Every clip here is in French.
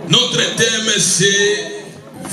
Notre thème c'est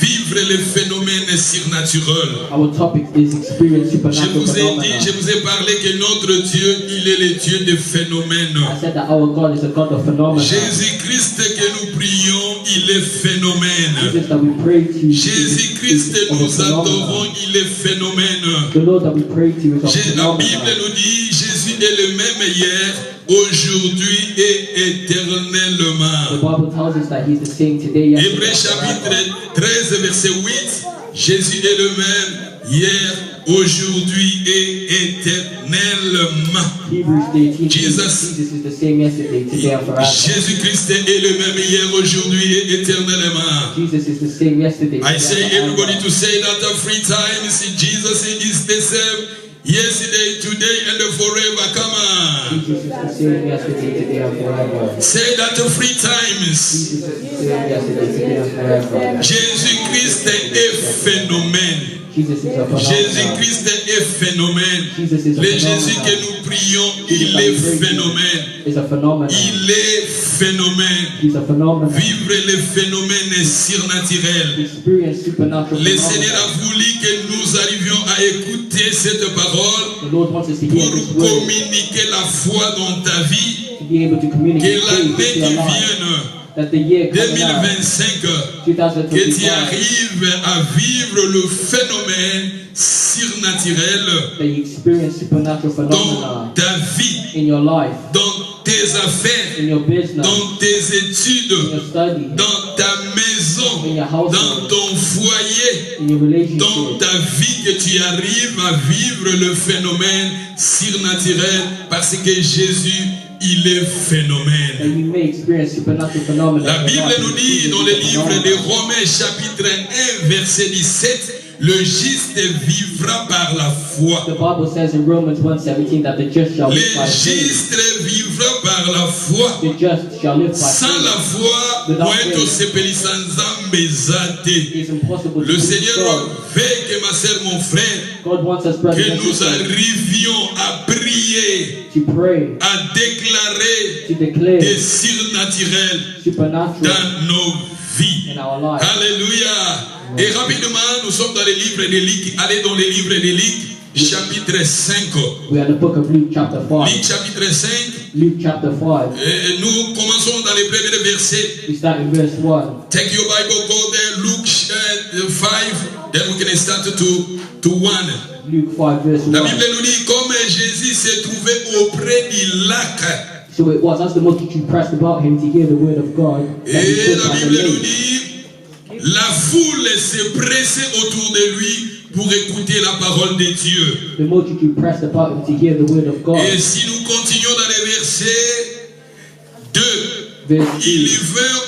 vivre les phénomènes surnaturels. Our topic is experience supernatural phenomena. Je vous ai parlé que notre Dieu, il est le Dieu des phénomènes. I said that our God is a God of phenomena. Jésus-Christ que nous prions, il est phénomène. Jesus that we pray to Jésus-Christ is nous a adorons, phenomenon. il est phénomène. The Lord that we pray to is a La phenomenon. Bible nous dit, Jésus est le même hier, aujourd'hui et éternellement. The Bible tells us that He's the same today, yesterday, Hébreux and chapitre forever. 13, verset 8, Jésus est le même hier, aujourd'hui et éternellement. Hebrews 13 Jesus. Jesus is the same yesterday, today, and forever. Jésus-Christ est le même hier, aujourd'hui et éternellement. Jesus is the same yesterday, I today, say and forever. everybody to say that 3 times. Jesus is the same yesterday, today and forever. Come on. Jesus is the same yesterday, today, and forever. Say that 3 times. Jesus is the same yesterday, today, and forever. Jésus-Christ est phénomène. Jesus is a phenomenon. Jésus-Christ est phénomène. Jesus is a Le phenomenon. Jésus que nous prions, Jesus il that est we pray to phénomène. is a phenomenon. Il est phénomène. He's a phenomenon. Vivre les phénomènes surnaturels. Experience supernatural Le phenomena. Seigneur a voulu que nous arrivions à écouter cette parole The Lord wants us to pour hear this word, communiquer la foi dans ta vie. to be able to Que communicate l'année faith qui into your life. vienne, That the year coming out, 2025, que tu 2025, arrives à vivre le phénomène surnaturel that you experience supernatural dans phenomena ta vie, in your life, dans tes affaires, in your business, dans tes in études, your studies, dans ta maison, in your household, dans ton foyer, in your dans relationship. ta vie, que tu arrives à vivre le phénomène surnaturel parce que Jésus, il est That phénomène. you may experience supernatural phenomena. La in your Bible life. nous dit dans le livre de Romains chapitre 1 verset 17, le juste vivra par la foi. The Bible says in Romans 1:17 that the just shall Le live by faith. juste vivra par la foi. The just shall live by Sans faith. la foi, point osepelisa nzambe eza te. It is impossible to Le please Seigneur God. veut que ma sœur, mon frère, God wants us, brothers que and nous sisters, arrivions à prier, to pray, à déclarer to declare des surnaturels supernatural dans nos vies. in our lives. Alléluia. Et rapidement, nous sommes dans le livre de Luc. Allez dans le livre de Luc, chapitre 5. We are in the book of Luke chapter 5. Luc, chapitre 5. Luke chapter 5. Et nous commençons dans les premiers versets. We start in verse 1. Take your Bible, go there, Luke 5. Then we can start to 1. Luke 5 verse La 1. Bible nous dit, comme Jésus s'est trouvé auprès du lac. So it was as the multitude pressed about him to hear the word of God, that he Et stood la by the Bible nous lake. dit, la foule s'est pressée autour de lui pour écouter la parole de Dieu. The multitude pressed about him to hear the word of God. Et si nous continuons dans les versets 2, Verse il 2. y vint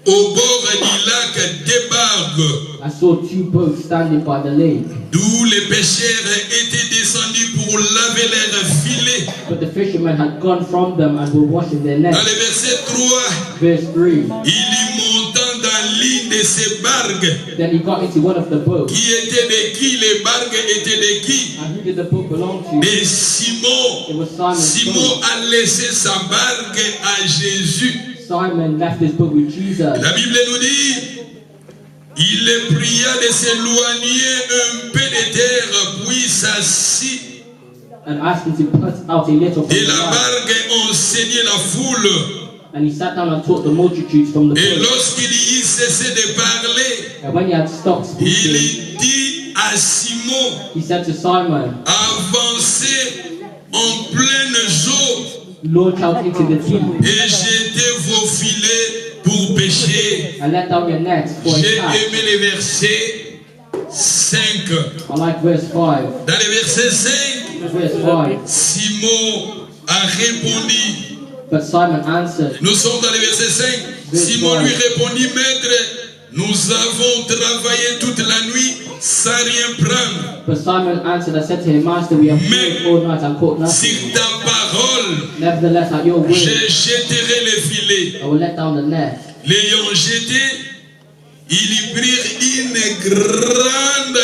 au bord du lac des barques, I saw two boats standing by the lake, d'où les pêcheurs étaient descendus pour laver leurs filets. but the fishermen had gone from them and were washing their Dans nets. le verset 3, Verse 3. il y montant dans l'une de ces barques, Then he got into one of the boats. qui était de qui? Les barques étaient de qui? And who did the boat belong to? De Simon. It was Simon's Simon boat. a laissé sa barque à Jésus. Simon left his boat with Jesus. La Bible nous dit, il les pria de s'éloigner un peu de terre, puis s'assit. And asked him to put out a little from De the la land. barque enseignait la foule. And he sat down and taught the multitudes from the Et boat. lorsqu'il y cessait de parler, And when he had stopped il speaking, dit à Simon, he said to Simon, avancez en pleine eau launch out into the deep et jetez vos filets pour pêcher. and let down your nets for a J'ai catch. aimé les versets 5. I like verse 5. Dans les versets 5, Verse 5. Simon a répondu. But Simon answered, Nous sommes dans les versets 5. Simon lui répondit, Maître, nous avons travaillé toute la nuit sans rien prendre. but Simon answered and said to him, Master, we have toiled all night and caught nothing. Sur ta parole, Nevertheless, at your word, je jetterai les filets. I will let down the net. L'ayant jeté, ils prirent une grande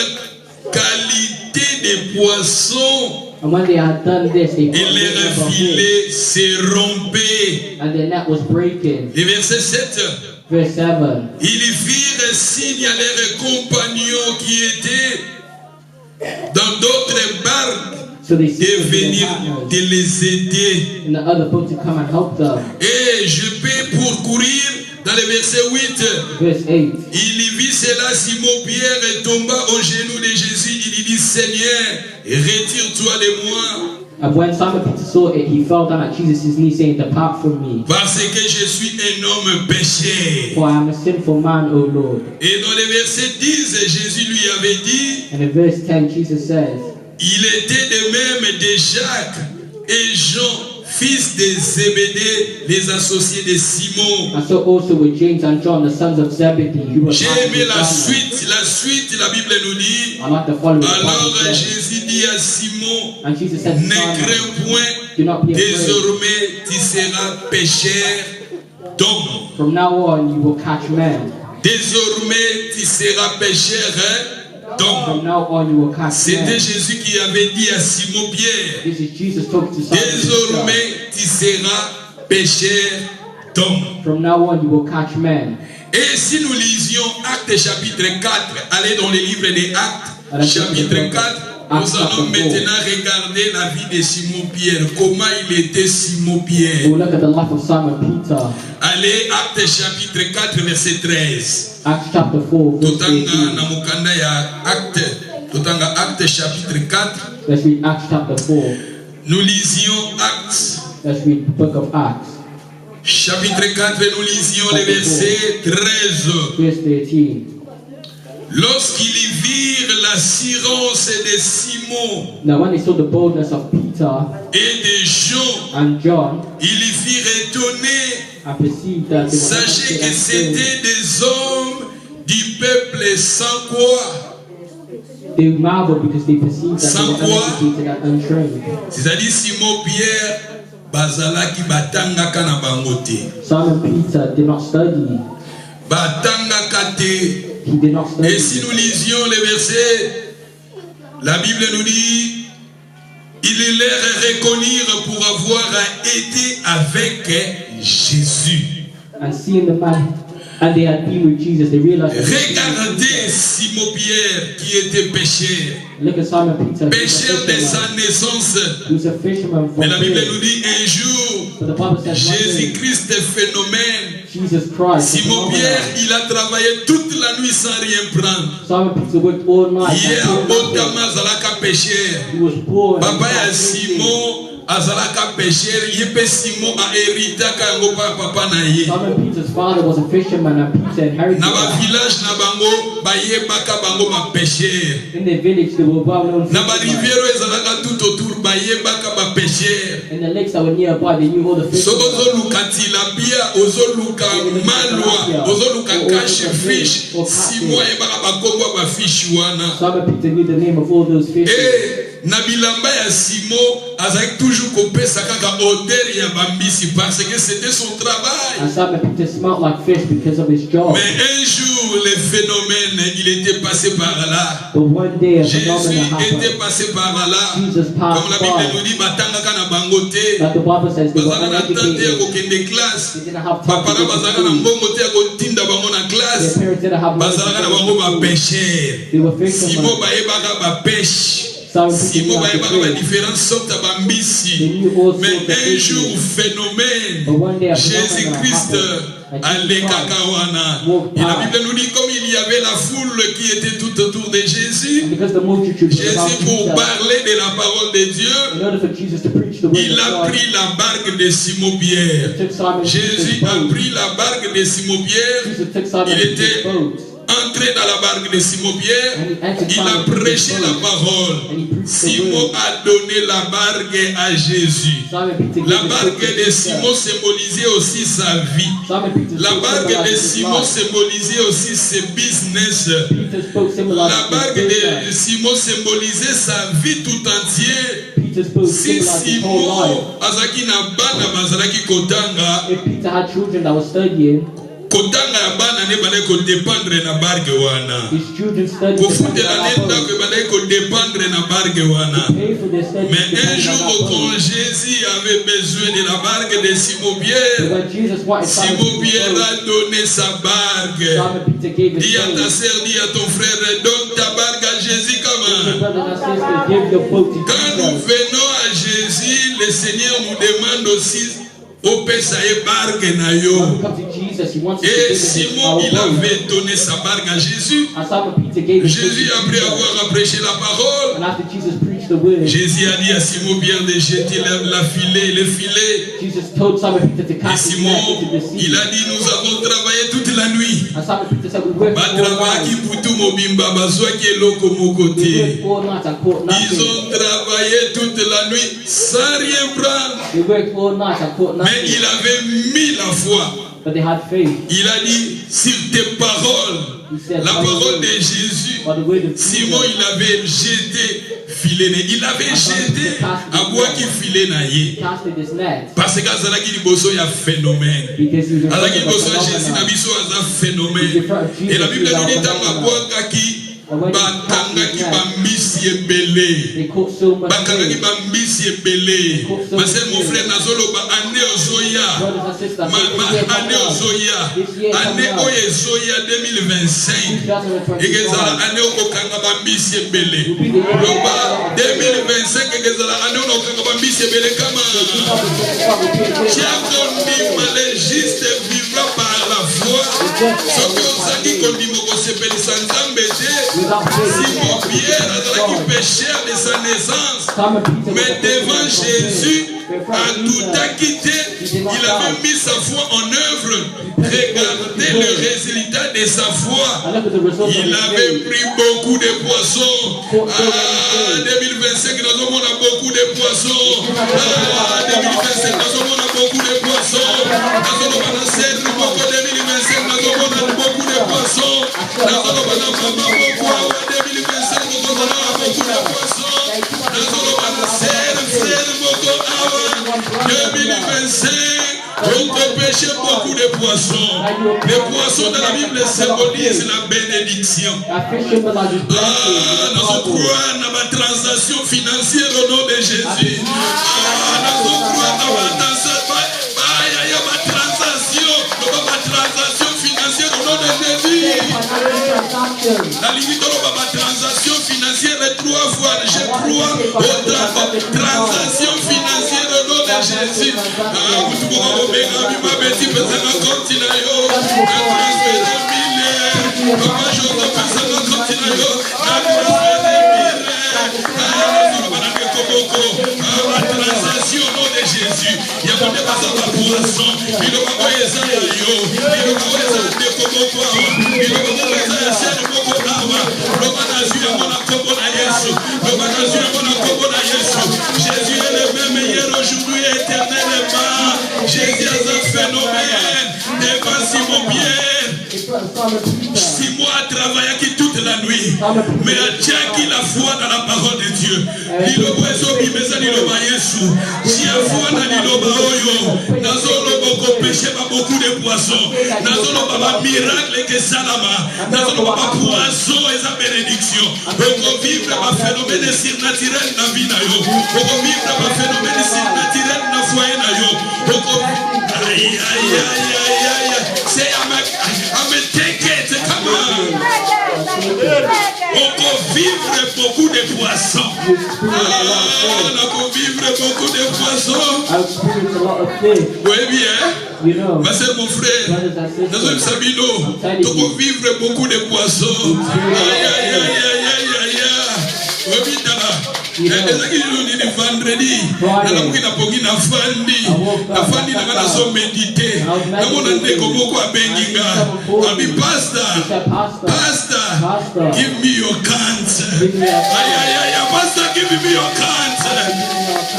qualité de poissons And when they had done this, they et put a net leur above him, filet se rompait. and their net was breaking. Et verset 7. Verse 7. Ils firent signe à leurs compagnons qui étaient dans d'autres barques So they de said to their venir partners de les aider. in the other boat to come and help them. Et je peux pourcourir dans le verset 8. Verse 8. Il vit cela, Simon Pierre tomba aux genoux de Jésus. Il dit, Seigneur, retire-toi de moi, And when Simon Peter saw it, he fell down at Jesus' knees, saying, Depart from me, parce que je suis un homme pécheur. for I am a sinful man, O Lord. Et dans le verset 10, Jésus lui avait dit, And in verse 10, Jesus says, il était de même de Jacques et Jean, fils de Zébédée, les associés de Simon. and so also with James and John, the sons of Zebedee, who were J'ai partners aimé with la Simon. suite, la Bible nous dit, I like the following. alors Bible says, Jésus dit à Simon, and Jesus said to ne Simon, crains point, do not be afraid. désormais tu seras pécheur d'hommes. From now on, you will catch men. Désormais tu seras pécheur d'hommes. From now on, you will catch C'était men. Jésus qui avait dit à Simon Pierre, This is Jesus talking to Simon Peter. désormais tu seras pécheur d'hommes. From now on, you will catch men. Et si nous lisions Actes chapitre 4, allez dans les livres des Actes, chapitre 4, nous allons maintenant regarder la vie de Simon Pierre. Comment il était Simon Pierre. We'll look at the life of Simon Peter. Allez, Actes chapitre 4, verset 13. Acts chapter 4, verse Totanga 18. na mukanda ya Actes. Totanga Actes chapitre 4. Let's read Acts chapter 4. Nous lisions Actes Let's read the book of Acts, chapitre 4. Nous lisions le verset 13. verse 13. Lorsqu'ils virent l'assurance de Simon Now when they saw the boldness of Peter et de Jean, and John, ils furent étonnés. and perceived that they were Sachez naked que and sin, c'était des hommes du peuple sans quoi. they marveled because they perceived that they Sans were quoi? uneducated and untrained. C'est-à-dire Simon Pierre bazalaki batangaka na bango te. Simon Peter did not study. Batangaka te. He did not study. Et si nous lisions les versets, la Bible nous dit, ils les reconnurent pour avoir été avec Jésus. And seeing the man, and they had been with Jesus, they realized that Regardez Simon Pierre qui était pécheur. look at Simon Peter, he was a Pécheur de fisherman. sa naissance. He was a fisherman from Mais la Bible birth. nous dit un jour, But the Bible says one day, Jésus-Christ est phénomène. Jesus Christ, the Simon Pierre, phenomenon. il a travaillé toute la nuit sans rien prendre. Simon Peter worked all night. Il est and à did nothing. Botama Zalaka pécheur. He was poor. and Papa he ya had nothing. Simon azalaka pécheur. Yepe Simon a hérité yango pa papa na ye. Simon Peter's father was a fisherman, and Peter inherited Na ba that. village na bango bayebaka bango ba pécheur. In their village, they were well known Na ba fishermen. rivière ezalaka tout autour bayebaka ba pécheur. In the lakes that were nearby, they knew all the So fishermen. ozoluka tilapia, ozoluka malwa, ozoluka cash fish. Simon ayebaka bakombo ba fish wana. Simon Peter knew the name of all those fishes. Na bilamba ya Simon azaki toujours kopesa kaka odeur ya bambisi parce que c'était son travail. And Simon Peter smelled like fish because of his job. Mais un jour le phénomène il était passé par là. But one day, a Jésus phenomenon était happened. passé par là. Jesus Comme passed la Bible nous by. dit batangaka na bango te. Like the Bible says, they were Bazala na tante ya uneducated. kokende classe. They didn't have time to Bapara go to bazalaka na school. mbongo te ya kotinda bango na Their classe. parents didn't have money to Bazalaka na go bango to ba school. pécheur. They were Simon fishermen. bayebaka ba pêche. Simon Peter Simon knew how bayebaka to ba fish. différentes sortes ya They bambisi. knew all sorts Mais of un jour fishes. phénomène, But one day, a Jésus-Christ phenomenon happened. And Jesus alekaka Christ wana. walked Et la by. Bible nous dit comme il y avait la foule qui était tout autour de Jésus, And because the multitude was around Jésus pour Peter, parler de la parole de Dieu, in order for Jesus to preach the word il of a God, pris la barque de Simon Pierre. he took Simon Jésus Peter's a boat. pris la barque de Simon Pierre, Jesus took Simon il Peter's était boat. entré dans la barque de Simon Pierre, And he entered il a Simon Peter's prêché la boat. parole. And he preached the Simon word. a donné la barque à Jésus. Simon Peter La gave the barque boat to de Peter. Simon symbolisait aussi sa vie. Simon Peter's La boat barque de symbolized his Simon life. symbolisait aussi ses business. Peter's boat La symbolized barque his de business. Simon symbolisait sa vie tout entière. Peter's boat Si symbolized his whole life. Simon azaki na bana bazalaki kotanga, If Peter had children that were studying, kotanga ya bana ne bale ko dépendre na barque wana. His children studied Ko to futela ne ndako bale ko dépendre na barque wana. pay for their studies. Mais un jour quand Jésus avait besoin de la barque de Simon-Pierre, When Jesus wanted Simon Simon-Pierre a donné sa barque. Simon Peter gave his Dis à ta boat. sœur, dis à ton frère, donne ta barque à Jésus Your comment? brothers and sisters, give your boat to Quand nous Jesus. venons à Jésus, le Seigneur nous demande aussi au pesa et barque na When we yo. come to Jesus, he wants us to Et give him Simon, il our boat. avait donné sa barque à Jésus. And Simon Peter gave his boat to Jésus, après Jesus. avoir prêché la parole, And after Jesus preached the word, Jésus a dit à Simon Pierre de jeter le filet. Jesus told Simon Peter to Et cast his net Simon, into the sea. il a dit, nous avons travaillé toute la nuit. And Simon Peter said, we worked all Batrabaki night. putu mobimba bazwaki eloko We mokote. worked all night and caught Ils nothing. ont travaillé toute la nuit sans rien prendre. We worked all night and caught Mais nothing. il avait mis la foi. But they had faith. Il a dit, sur tes paroles, la parole de Jésus, By the word of Simon, Jesus, il avait jeté filet. Il avait jeté à bois qui filet na ye. he casted his net Parce que azalaki liboso ya phénomène. because he was in front Azalaki of a liboso ya Jésus na phenomenon. biso aza phénomène. Et la Bible nous dit tanga bwakaki bakangaki bambisi ebele. They caught so much Bakangaki fish. bambisi ebele. Parce mon frère nazoloba ane ozoya. Brothers and sisters, Ane ozoya. Ane oyo ezoya 2025. 2025 Ekezala ane okokanga bambisi ebele. Loba 2025 ekezala ane okokanga bambisi ebele kama. Chaque ondima le juste vivra par la foi. Soki ozaki kondima kosepelisa Nzambe te. Simon Pierre azalaki pécheur de sa naissance. Mais devant Jésus, à tout quitté, il avait mis sa foi en œuvre. Regardez le résultat de sa foi. Il avait pris beaucoup de poissons. Ah, 2025, nous avons beaucoup de poissons. Ah, 2025, nous avons beaucoup de poissons. Nous avons 2025, nous avons beaucoup de poissons. Nous avons beaucoup de poissons. 2025, nous avons beaucoup de poissons. Nous avons frère Moko Awa. 2025, on peut pêcher beaucoup de poissons. Les poissons dans la Bible symbolisent la bénédiction. Nous croyons dans la transaction financière au nom de Jésus. Nous croyons dans la transaction financière au nom de Jésus. La limite de la transaction financière est 3 fois. Je crois aux transactions financières au nom de Jésus. Vous pouvez ma bêtise, mais ça va continuer. Transférer milliers. Papa Joseph, ça va continuer. Transférer milliers. La transaction au nom de Jésus. Il y a pas de poisson. Il ne va pas essayer à yo. Il ne va pas essayer de Komoko. Il ne va pas essayer de Komoko. Le manazui à mon accompagnement à Yesu. Le manazui à mon accompagnement à Yesu. Jésus est le même hier, aujourd'hui et éternellement. Jésus est un phénomène. Devant Simon Pierre. Simon a travaillé toute la nuit. Mais a tchaki la foi dans la parole de Dieu. Lilobo ezobi meza liloba Yesu. Si a foi dans liloba oyo. Nazolo boko péché pas beaucoup de poissons. Nazolo baba miracle que salama. Nazolo baba poisson et sa bénédiction. Oko vivre ma phénomène surnaturel na vie na yo. Oko vivre ma phénomène surnaturel na foyer na yo. Oko aïe aïe aïe aïe aïe. C'est I'm a take it. Come on. On peut vivre beaucoup de poissons. On peut vivre beaucoup de poissons. Oui, bien. Ma soeur, mon frère, nous sommes Sabino. On peut vivre beaucoup de poissons. Aïe, aïe, aïe, aïe, aïe, aïe. Oui, ezaki nini vendredi nalamuki napongi na fandi nanga nazo medite namona ndeko moko abengi nga abi pastor give me your cans pastor give me your cans.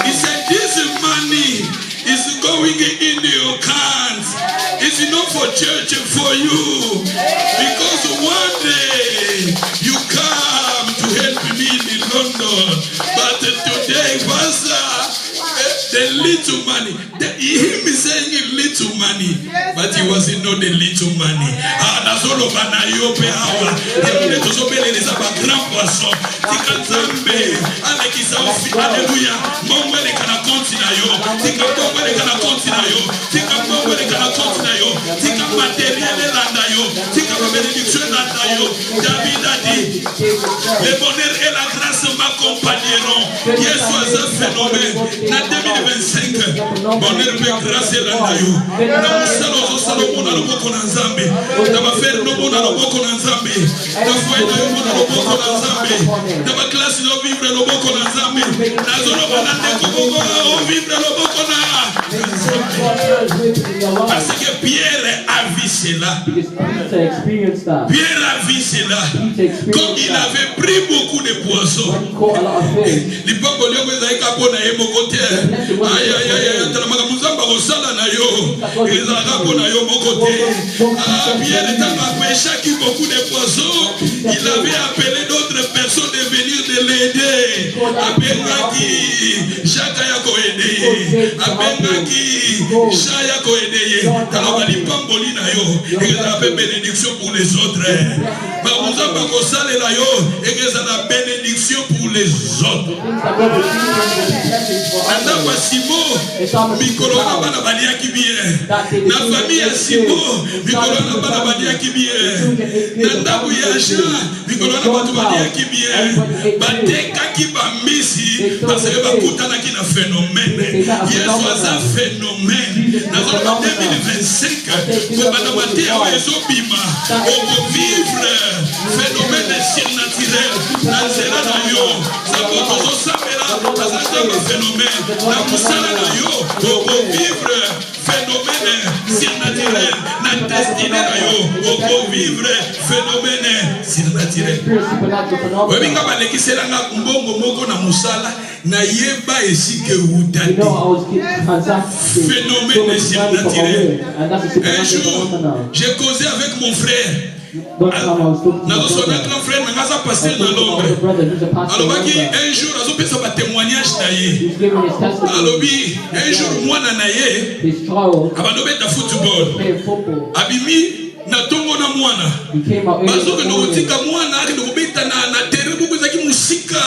He said this money is going in your cans. It's not for church, for you, because one day you come to help me in London, but today, Pastor, The little money. Him saying little money, but he wasn't not the little money. That's all of an ayope hour. Let us obey les grand poisson. Tika Zambe, avec Isaofi, alléluia. Mongwele kana kontina yo. Tika mongwele kana kontina yo. Tika mongwele kana kontina yo. Tika matériel landa yo. Tika bénédiction landa yo. David a dit, le bonheur et la grâce m'accompagneront. Yes, was un phénomène. Na 2025, bonheur et grâce landa yo. Na musalo zo salomo na loboko na Nzambe. Na bafere lobo na loboko na Nzambe. Na foi na loboko na loboko na Nzambe. Na ba classe no vivre loboko na Nzambe. Na zolo na ndeko bobo o vivre loboko na. Parce que Pierre a vu cela. Pierre a vu cela. Comme il avait pris beaucoup de poissons. L'ipoko liongo ezalika pona ye moko te. Aïe aïe aïe, talamaka muzamba kosala na yo. Ezalaka pona yo moko te. Pierre t'a pêché qui beaucoup de poissons. Il avait appelé d'autres personnes de venir de l'aider. Abengaki Jacques yako aider. Abengaki Chaya ko aider. Talaba lipamboli na yo. Ezala bénédiction pour les autres. Ba muzamba kosala na yo. Ezala bénédiction pour les autres. Anda kwa Simo mikolo na bana baliaki bien. Na famille ya Simo mikolo na bana baliaki bien. Na ndabu ya Jean mikolo na batu baliaki bien. Batekaki bamisi parce que bakutanaki na phénomène. Yesu aza phénomène. Nazoloba 2025 ko bana matea ezobima. On vivre phénomène surnaturel. Na zela na yo. Saboto zo samela azanga phénomène. Na musala na yo. On vivre phénomène surnaturel. Na destinée na yo. On vivre phénomène surnaturel. Webinga balekisela nga mbongo moko na musala na yeba esike utati. Phénomène surnaturel. Un jour, j'ai causé avec mon frère. Nazosona grand frère nangaza passer dans Londres. Alobaki un jour azopesa ba témoignage na ye. Alobi un jour mwana na ye abando beta football. Abimi na tongo na mwana. Bazoke no tika mwana aki no beta na terrain buku zaki musika.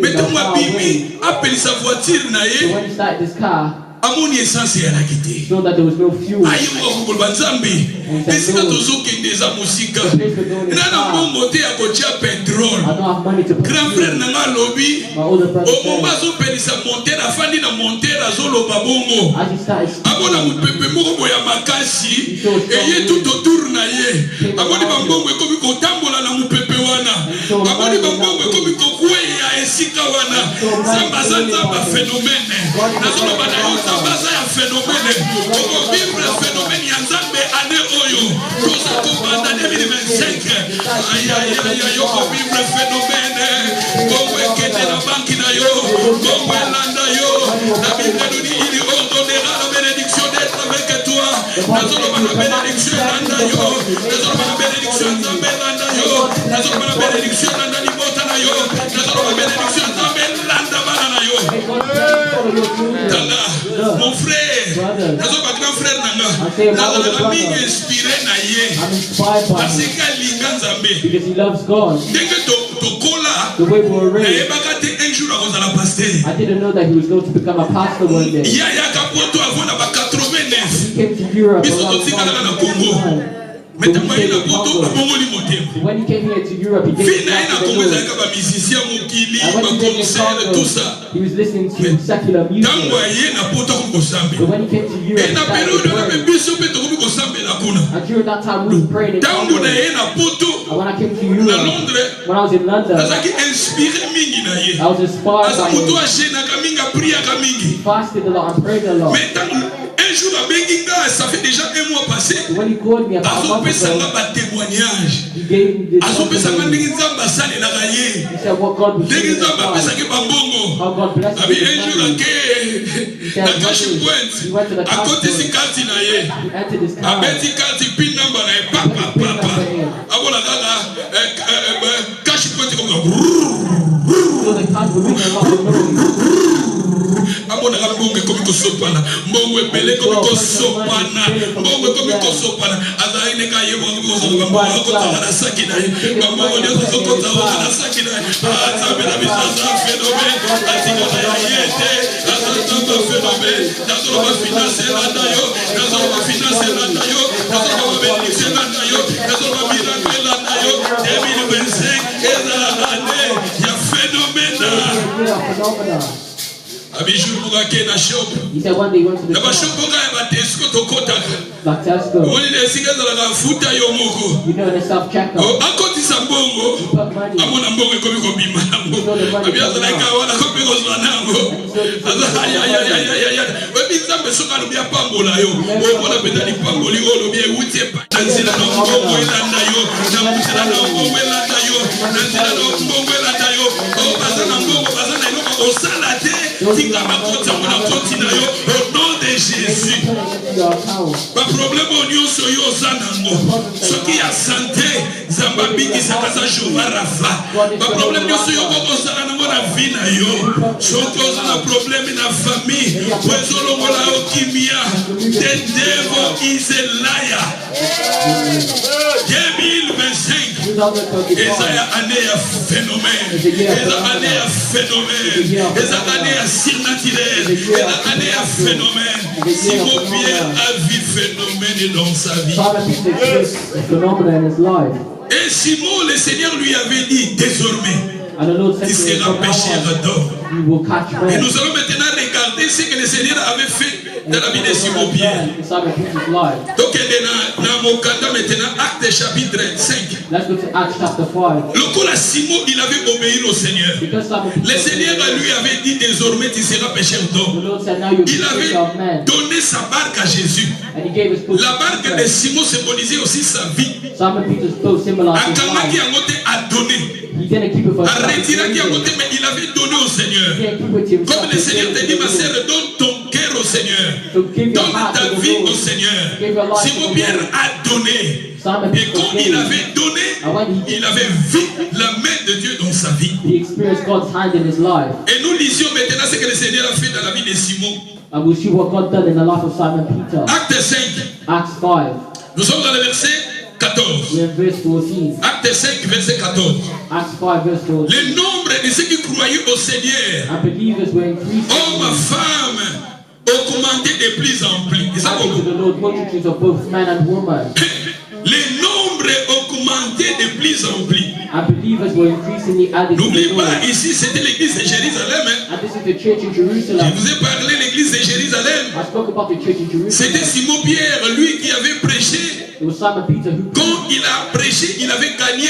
Metango abimi appelle sa voiture na ye. Amoni essence ya nakite. So that there was no fuel. Ayi mo ko banzambi. Esika tozoke ndeza musika. Nana mbongo te akotia petrol. Grand frère nanga lobi. O momba zo pelisa monter afandi na monter azolo babongo. Abona mupepe moko boya makasi. Eye tout autour na ye. Aboni bambongo ekomi kotambola na mupepe wana. Aboni bambongo ekomi kokwe ya esika wana. Zamba phénomène. Nazolo bana yo Baza ya phénomène, on vivre le phénomène Yanzambe année Oyo, nous avons en 2025. Aïe aïe aïe, on vivre le phénomène. Comme la banque yo, comme l'anda yo, la Bible nous dit il ordonnera la bénédiction d'être avec toi. Nous avons la bénédiction l'anda yo, nous avons la bénédiction Nzambe l'anda yo, nous avons la bénédiction l'anda libota na yo, nous avons la bénédiction Nzambe l'anda banana yo. Mon frère, grand frère nanga, mingi inspiré na ye, parce que linga Nzambe. Because he loves God. Denge tokola, The way we were raised, ebakate un jour akozala pasteur. I didn't know that he was going to become a pastor one day. Ya kapoto avona ba 89. He came to Europe Biso around totikala na 5 Congo. Metamai na poto abongoli motem. When he came here to Europe, he didn't Fina ina Congo ezalaka ba musicien mokili, ba concert tout ça. He was listening to secular music. Tango ye na poto ko sambe. But when he came to Europe, E na periode na be biso pe to ko sambe la kuna. and during that time we were praying in Tango na London. ye na poto And when I came to na Europe, Londres, when I was in London, azaki inspiré mingi na ye. I was inspired Asa by mutu him. ashena ka mingi priya ka mingi. Fasted a lot and prayed a lot. Mais un jour à Benginga, ça fait déjà un mois passé. When he called me about a month ago, ba témoignage. he gave me this Azopesa testimony. ndingi nzamba sale na gaye. He said what God was doing Ndingi in his nzamba pesa life, ke bambongo. how God blessed Abi him un with jour money. ake na cash point. A côté si carte na ye. He entered his car. Abeti carte pin number na ye papa. Abola gaga cash point comme ça. So the card was ringing a lot of noise. amonaka mbongo ekomi kosopana mbongo ebele ekomi kosopana mbongo ekomi kosopana azalaki neka ayebaka kozala bambongo akozala na saki na ye bambongo nyonso azokozala na saki na ye nzambe na biso aza phénomène atikala ya ye te aza nzambe phénomène nazoloba finance elanda yo nazoloba finance elanda yo nazoloba babelise elanda yo nazoloba miracle elanda yo 2025 ezala année ya phénomène. Abijou pour gagner na shop. Na ba shop pour gagner ba Tesco to kotaka. Woni ne singa za la futa yo moko. Akoti sambongo. Amona mbongo ko biko bima nambo. Abia za ka wala ko biko zwa nambo. Aza ya. Webi zambe soka no bia pambola yo. O bona pedali pamboli olo bia wuti pa. Nanzila no mbongo elanda yo. Na mutela no mbongo elanda yo. Nanzila no mbongo elanda yo. O bazana mbongo bazana no ko salate. Au nom de Jésus. Pas problème au niveau sur yo zanango. Ce qui a santé, Zambabi qui s'appelle Jehovah Rapha. Pas problème au sur yo koko zanango na vie na yo. Ce qui a problème na famille. Poison la okimia. The devil is a liar. 2025. Eza année ya phénomène. Eza année ya phénomène. Eza année ya surnaturel. Eza année ya phénomène. Simon Pierre a vu phénomène dans sa vie. Et Simon, le Seigneur lui avait dit désormais. Tu seras pêcheur d'or. Et nous allons maintenant regarder ce que le Seigneur avait fait dans la vie de Simon Pierre. Donc, dans mon candidat maintenant, Acte chapitre 5. Le Simon, il avait obéi au Seigneur. Le Seigneur lui avait dit désormais tu seras pêcheur d'or. Il avait donné sa barque à Jésus. La barque de Simon symbolisait aussi sa vie. Akamaki a donné. A retiré qui a monté, mais il avait donné au Seigneur. Comme le Seigneur te dit, ma sœur, donne ton cœur au Seigneur. Donne ta vie au Seigneur. Simon Pierre a donné. Et quand il avait donné, il avait vu la main de Dieu dans sa vie. Et nous lisions maintenant ce que le Seigneur a fait dans la vie de Simon. Acte 5. Nous sommes dans le verset 14. Acte 5, verset 14. Le nombre de ceux qui croyaient au Seigneur, hommes, femmes, augmenté de plus en plus. Les nombres augmentaient de plus en plus. N'oubliez pas, ici c'était l'église de Jérusalem. Je vous ai parlé de l'église de Jérusalem. C'était Simon Pierre, lui qui avait prêché. Quand il a prêché, il avait gagné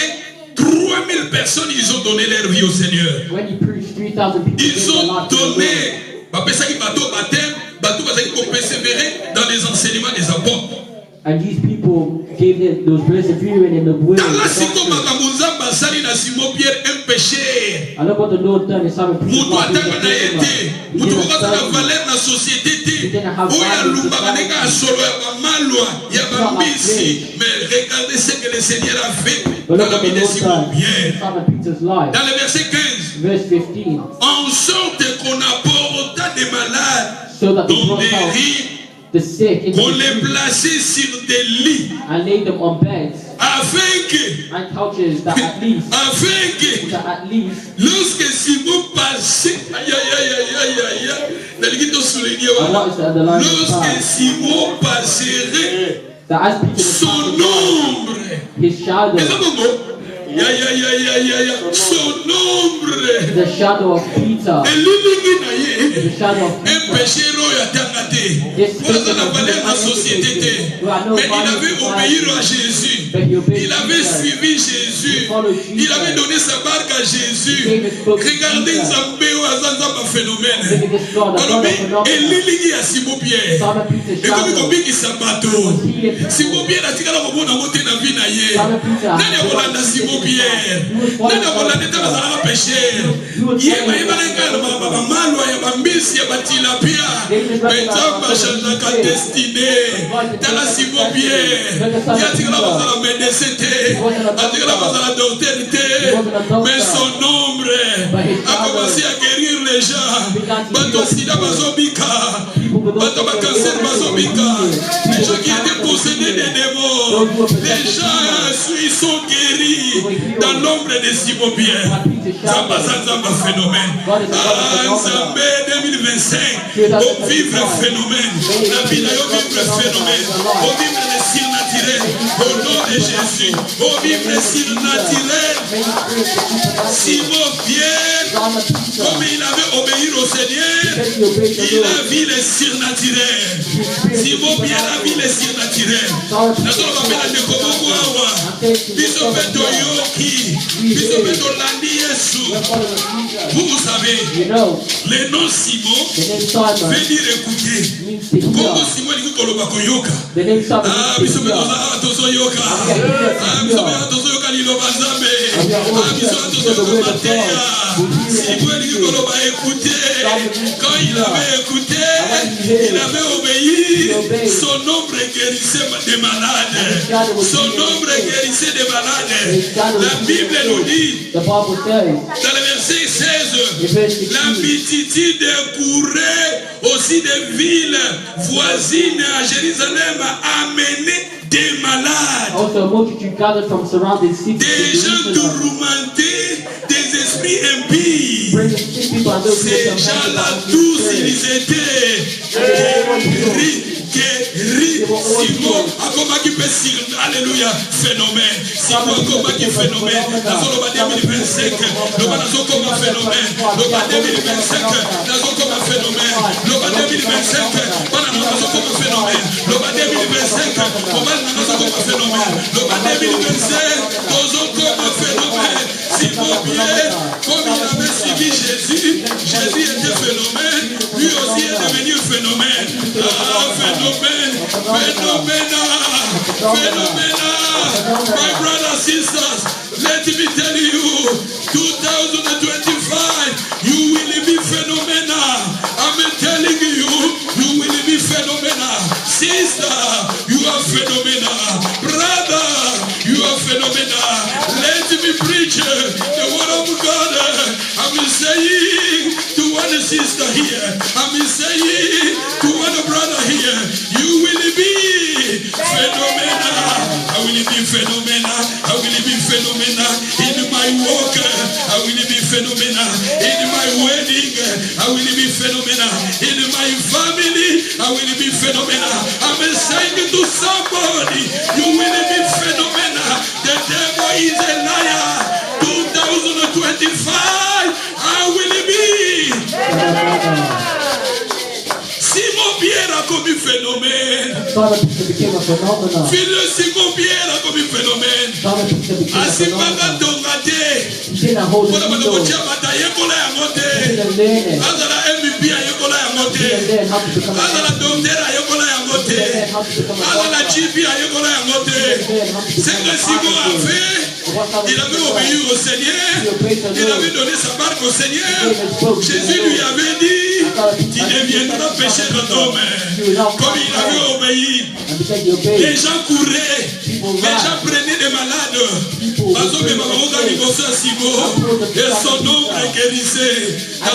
3000 personnes, ils ont donné leur vie au Seigneur. Ils ont donné, pour persévérer dans les enseignements des apôtres. And these people gave it, those persevering in the word. I look what the Lord done in Simon Peter. He didn't have mais regardez ce que le Seigneur a fait dans la vie de Simon Pierre. Dans le verset 15, verse 15, en sorte qu'on apporta des malades dans des riz, on les plaçait sur des lits and laid them on beds afin que lorsque Simon passait, lorsque Simon passerait, son ombre, son ombre, the shadow of Peter, the shadow of Peter. Un péché la société, mais il avait obéi à Jésus. Il avait suivi Jésus. Il avait donné sa barque à Jésus. Regardez Zambéo Azanzamba phénomène. Alors, il a Simon Pierre. Et comme il dit qu'il s'abato, Simon Pierre a dit qu'il a monté dans la vie. Nani a Simon Pierre. Nani a péché. Il y a un destinée dans la Simon Pierre. Il a dit que la médecité, mais son ombre a commencé à guérir les gens. bato sida bazobika, bato cancer bazobika, les gens qui étaient possédés des démons, les gens ils sont guéris dans l'ombre de Simon Pierre. Zamba phénomène. Zambé 2025, au vivre phénomène. La vie d'ailleurs vivre phénomène. Au vivre le surnaturel. Au nom de Jésus. Au vivre le surnaturel. Simon Pierre, comme il avait obéi au Seigneur, il a vu le surnaturel. Simon Pierre a vu le surnaturel. Nous avons fait la découverte. Biso beto yoki. Biso beto landi Yesu. Vous savez, le nom Simon veut dire écouter. Comme Simon dit que l'on va koyoka. Ah, biso beto atoso yoka. Ah, biso beto atoso yoka lilo bazambe. Ah, biso atoso yoka mateya. Simon dit que l'on va écouter. Quand il avait écouté, il avait obéi. Son ombre guérissait des malades. Son ombre guérissait des malades. La Bible nous dit, dans le verset 16, la multitude courait aussi des villes voisines à Jérusalem amener des malades, des gens tourmentés, des esprits impies. Ces gens-là tous, ils étaient guéris. Simon a combattu alléluia, phénomène. Simon a combattu phénomène. Dans le 2025, le banazo comme un phénomène. Le 2025, nazo comme un phénomène. Le 2025, banazo comme un phénomène. Le 2025, banazo comme un phénomène. Le 2025, nazo comme un phénomène. Simon Pierre, comme il avait suivi Jésus, Jésus était phénomène. Lui aussi est devenu phénomène. Ah, phénomène. My brothers, sisters, let me tell you, 2025, you will be phenomenal. I'm telling you, you will be phenomenal. Sister, you are phenomenal. Brother, you are phenomenal. Let me preach the word of God. I'm saying to one sister here, I'm saying to one brother here, you will be phenomenal. I will be phenomenal. I will be phenomenal. In my work, I will be phenomenal. In my wedding, I will be phenomenal. In my family, I will be phenomenal. I'm saying to somebody, you will be phenomenal. The devil is a liar. 2025, I will be. Simon Pierre a commis phénomène. Fils Simon Pierre a commis phénomène. Asimanga Tongate. Voilà ma dokotia bataille kola ya mote. Azala MVP ya kola ya mote. Azala docteur ya kola ya mote. Azala GP ya kola ya mote. C'est que Simon a fait. Il avait obéi au Seigneur. Il avait donné sa barque au Seigneur. Jésus lui avait dit, tu deviendras pécheur d'homme. Comme il avait obéi, les gens couraient, les gens prenaient des malades. Et son nombre guérissait. Ah,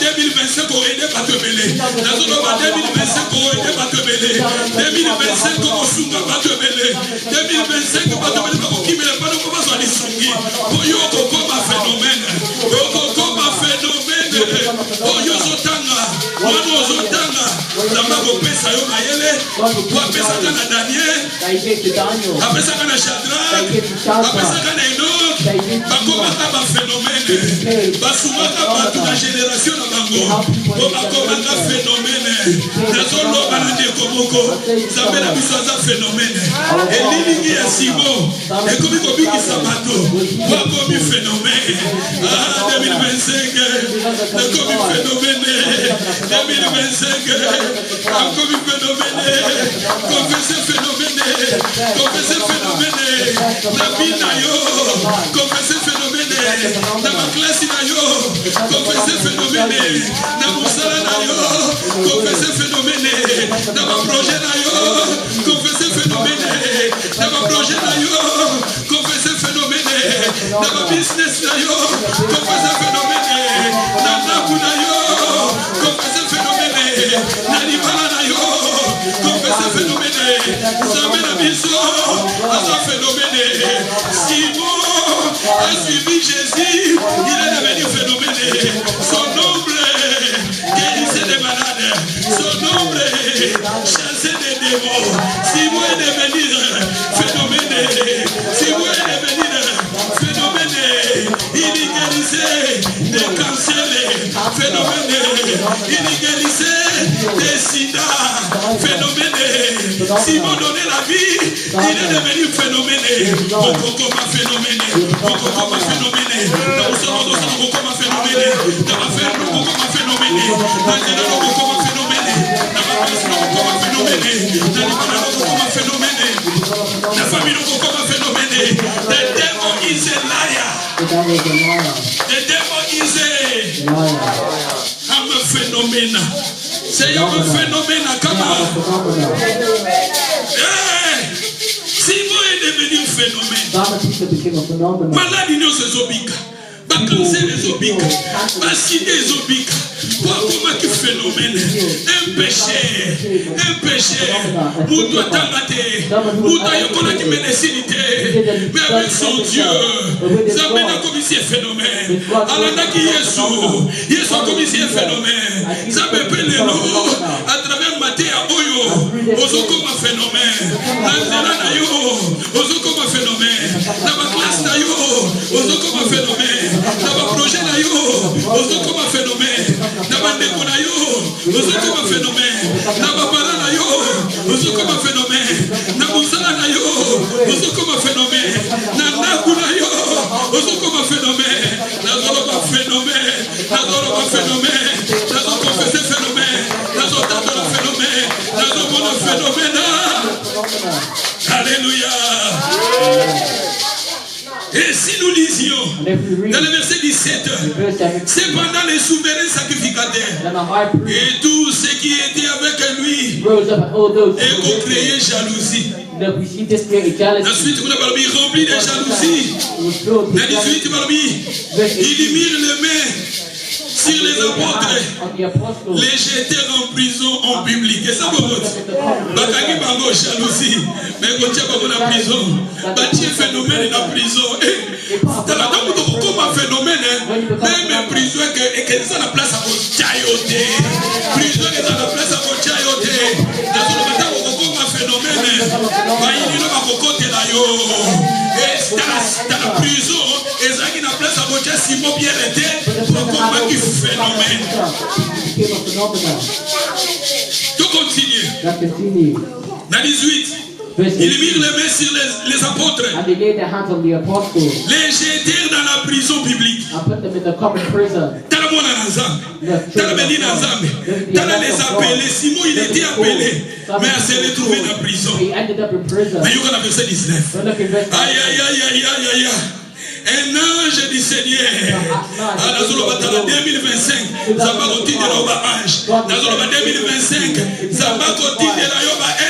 2025, on est pas te mêler. 2025, on est pas te mêler. 2025, on s'ouvre pas te mêler. 2025, on va te mêler. Qui me l'a pas de comment ça les songi. Pour yo comme un phénomène. Comme un phénomène. Pour yo zotanga. Wano zotanga. Zamba ko pesa yo mayele. Kwa pesa kana Daniel. Apesa kana Shadrach. Apesa kana Enoch. Bakomaka ba phénomène. Basumaka ba toute la génération na bango. Bakomaka phénomène. Nazolo balande komoko. Zambela biso za phénomène. Elilingi ya Simon. Et comme il dit qu'il s'abato, moi comme il phénomène, ah 2025, comme il phénomène, 2025, comme il phénomène, confessez phénomène, confessez phénomène, la vie nayo, confessez phénomène, dans ma classe nayo, confessez phénomène, dans mon salon nayo, confessez phénomène, dans ma projet nayo, confessez phénomène, dans ma projet nayo. Confessez phénomène dans ma business, confessez phénomène dans nakuna yo confesse phénomène na libala na yo confesse phénomène nzambe na biso aza phénomène. Simon a suivi Jésus, il est devenu phénomène. Son nombre guérissait des malades, son nombre chassait des démons. Simon est devenu phénomène. Simon est devenu phénomène. Il guérissait des cancers, phénomène. Il guérissait des sida, phénomène. Simon donnait la vie, il est devenu phénomène. Okokoma phénomène. Okokoma phénomène. Okokoma phénomène. Okokoma phénomène. La famille Okokoma phénomène. The devil is a liar. The devil is I'm a phénomène. C'est un phénomène à Kama. Simon est devenu un phénomène. Maladie nous se zobika. Cancer les obika. Baside les obika. Pourquoi qui phénomène? Un péché. Moutou tamate. Moutou yokona qui ménécilité. Mais avec son Dieu. Zambé n'a commis ces phénomènes. Alanda qui Yesu a commis ces phénomènes. Zambé pelelo. À travers Matéa Oyo. Ozokoma phénomène. Nanzela na yo. Ozokoma phénomène. Dans ma classe na yo. Ozokoma phénomène. Dans ma projet na yo. Ozokoma phénomène. Dans ma ndeko na yo. Ozokoma phénomène. Dans ma parent na yo. Ozokoma phénomène. Dans musala na yo. Ozokoma phénomène. Dans naku na yo. Ozokoma phénomène. Nazoloba phénomène. Nazoloba phénomène. Nazokonfesse phénomène. Nazotatola phénomène. Nazomona phénomène. Alléluia. Et si nous lisions dans le verset 17, cependant les souverains sacrificateurs et tous ceux qui étaient avec lui et ont créé jalousie. Ensuite, vous avez rempli de jalousie. Dans 18, ils mirent les mains sur les apôtres, les jetèrent en prison en public. Et ça vous dit, Bakagi Bango jalousie, mais quand tu es en prison, tu es phénomène dans la prison. Dans la dame, tu comme un phénomène, même prison et que ça la place à votre chayote. Prison et ça la place à votre chayote. Dans le matin, tu comme un phénomène, il n'y a pas de côté là. Et dans la prison, et ça qui la place à votre chayote, Simon bien été, pour comme un phénomène. Tu continues. Dans 18, ils mirent les mains sur les apôtres. Les jetèrent dans la prison publique. Les appelés. Simon, il était appelé, mais il s'est retrouvé dans la prison. Mais il y a le verset 19. Aïe, aïe, aïe, aïe, aïe, aïe. Un ange du Seigneur. Dans 2025, ça va continuer à ange. Dans 2025, ça va continuer à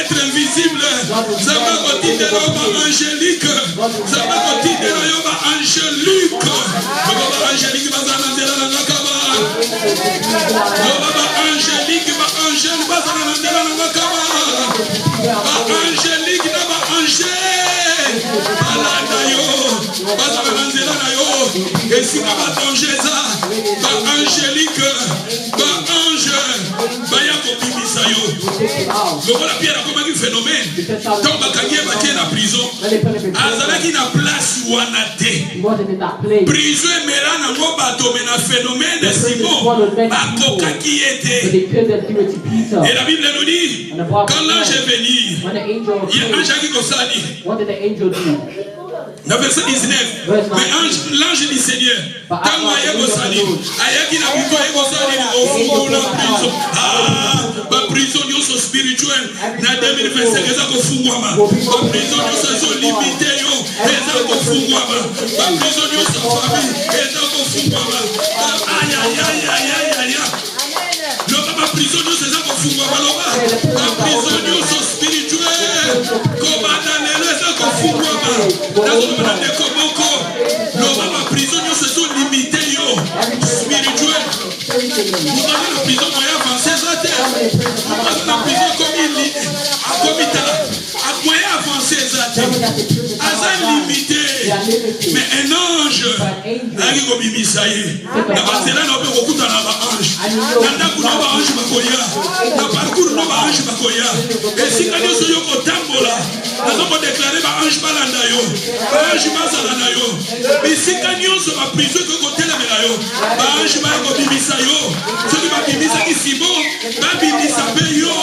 être invisible. Ça va continuer à angélique. Ça va continuer à angélique. Angélique va et si ma danger ça, ba angélique, ba ange, ba yako bimisa yo. Le voilà Pierre a comme un phénomène. Tant ba kanye ba tie na prison. Azala ki na place wanate. Prison mera na ngo ba to na phénomène Simon. Ba koka qui était. Et la Bible nous dit quand l'ange est venu, il y a un ange qui consali. Dans verset 19, mais l'ange du Seigneur, quand il y a la prison spirituelle, dans 2025, ils ont la prison limité, ils ont la prison famille, aïe aïe aïe aïe aïe. La prison spirituelle, comme dans les prison se sont limitées spirituelles. prison moyen avancé ça terre. La prison comme moyen avancé ça terre. Asa limité. Mais un ange ari ko bimisaye. Na basela na pe kokuta na ba ange. Na ndaku na ba ange bakoya. Na parcours na ba ange bakoya. Et si kanyo so yo ko tambola. Na zo ko déclarer ba ange balanda yo. Ba ange bazala na yo. Mais si kanyo so ba prison ko kotela mela yo. Ba ange ba ko bimisa yo. Ce qui va bimisa ki sibo, ba bimisa pe yo.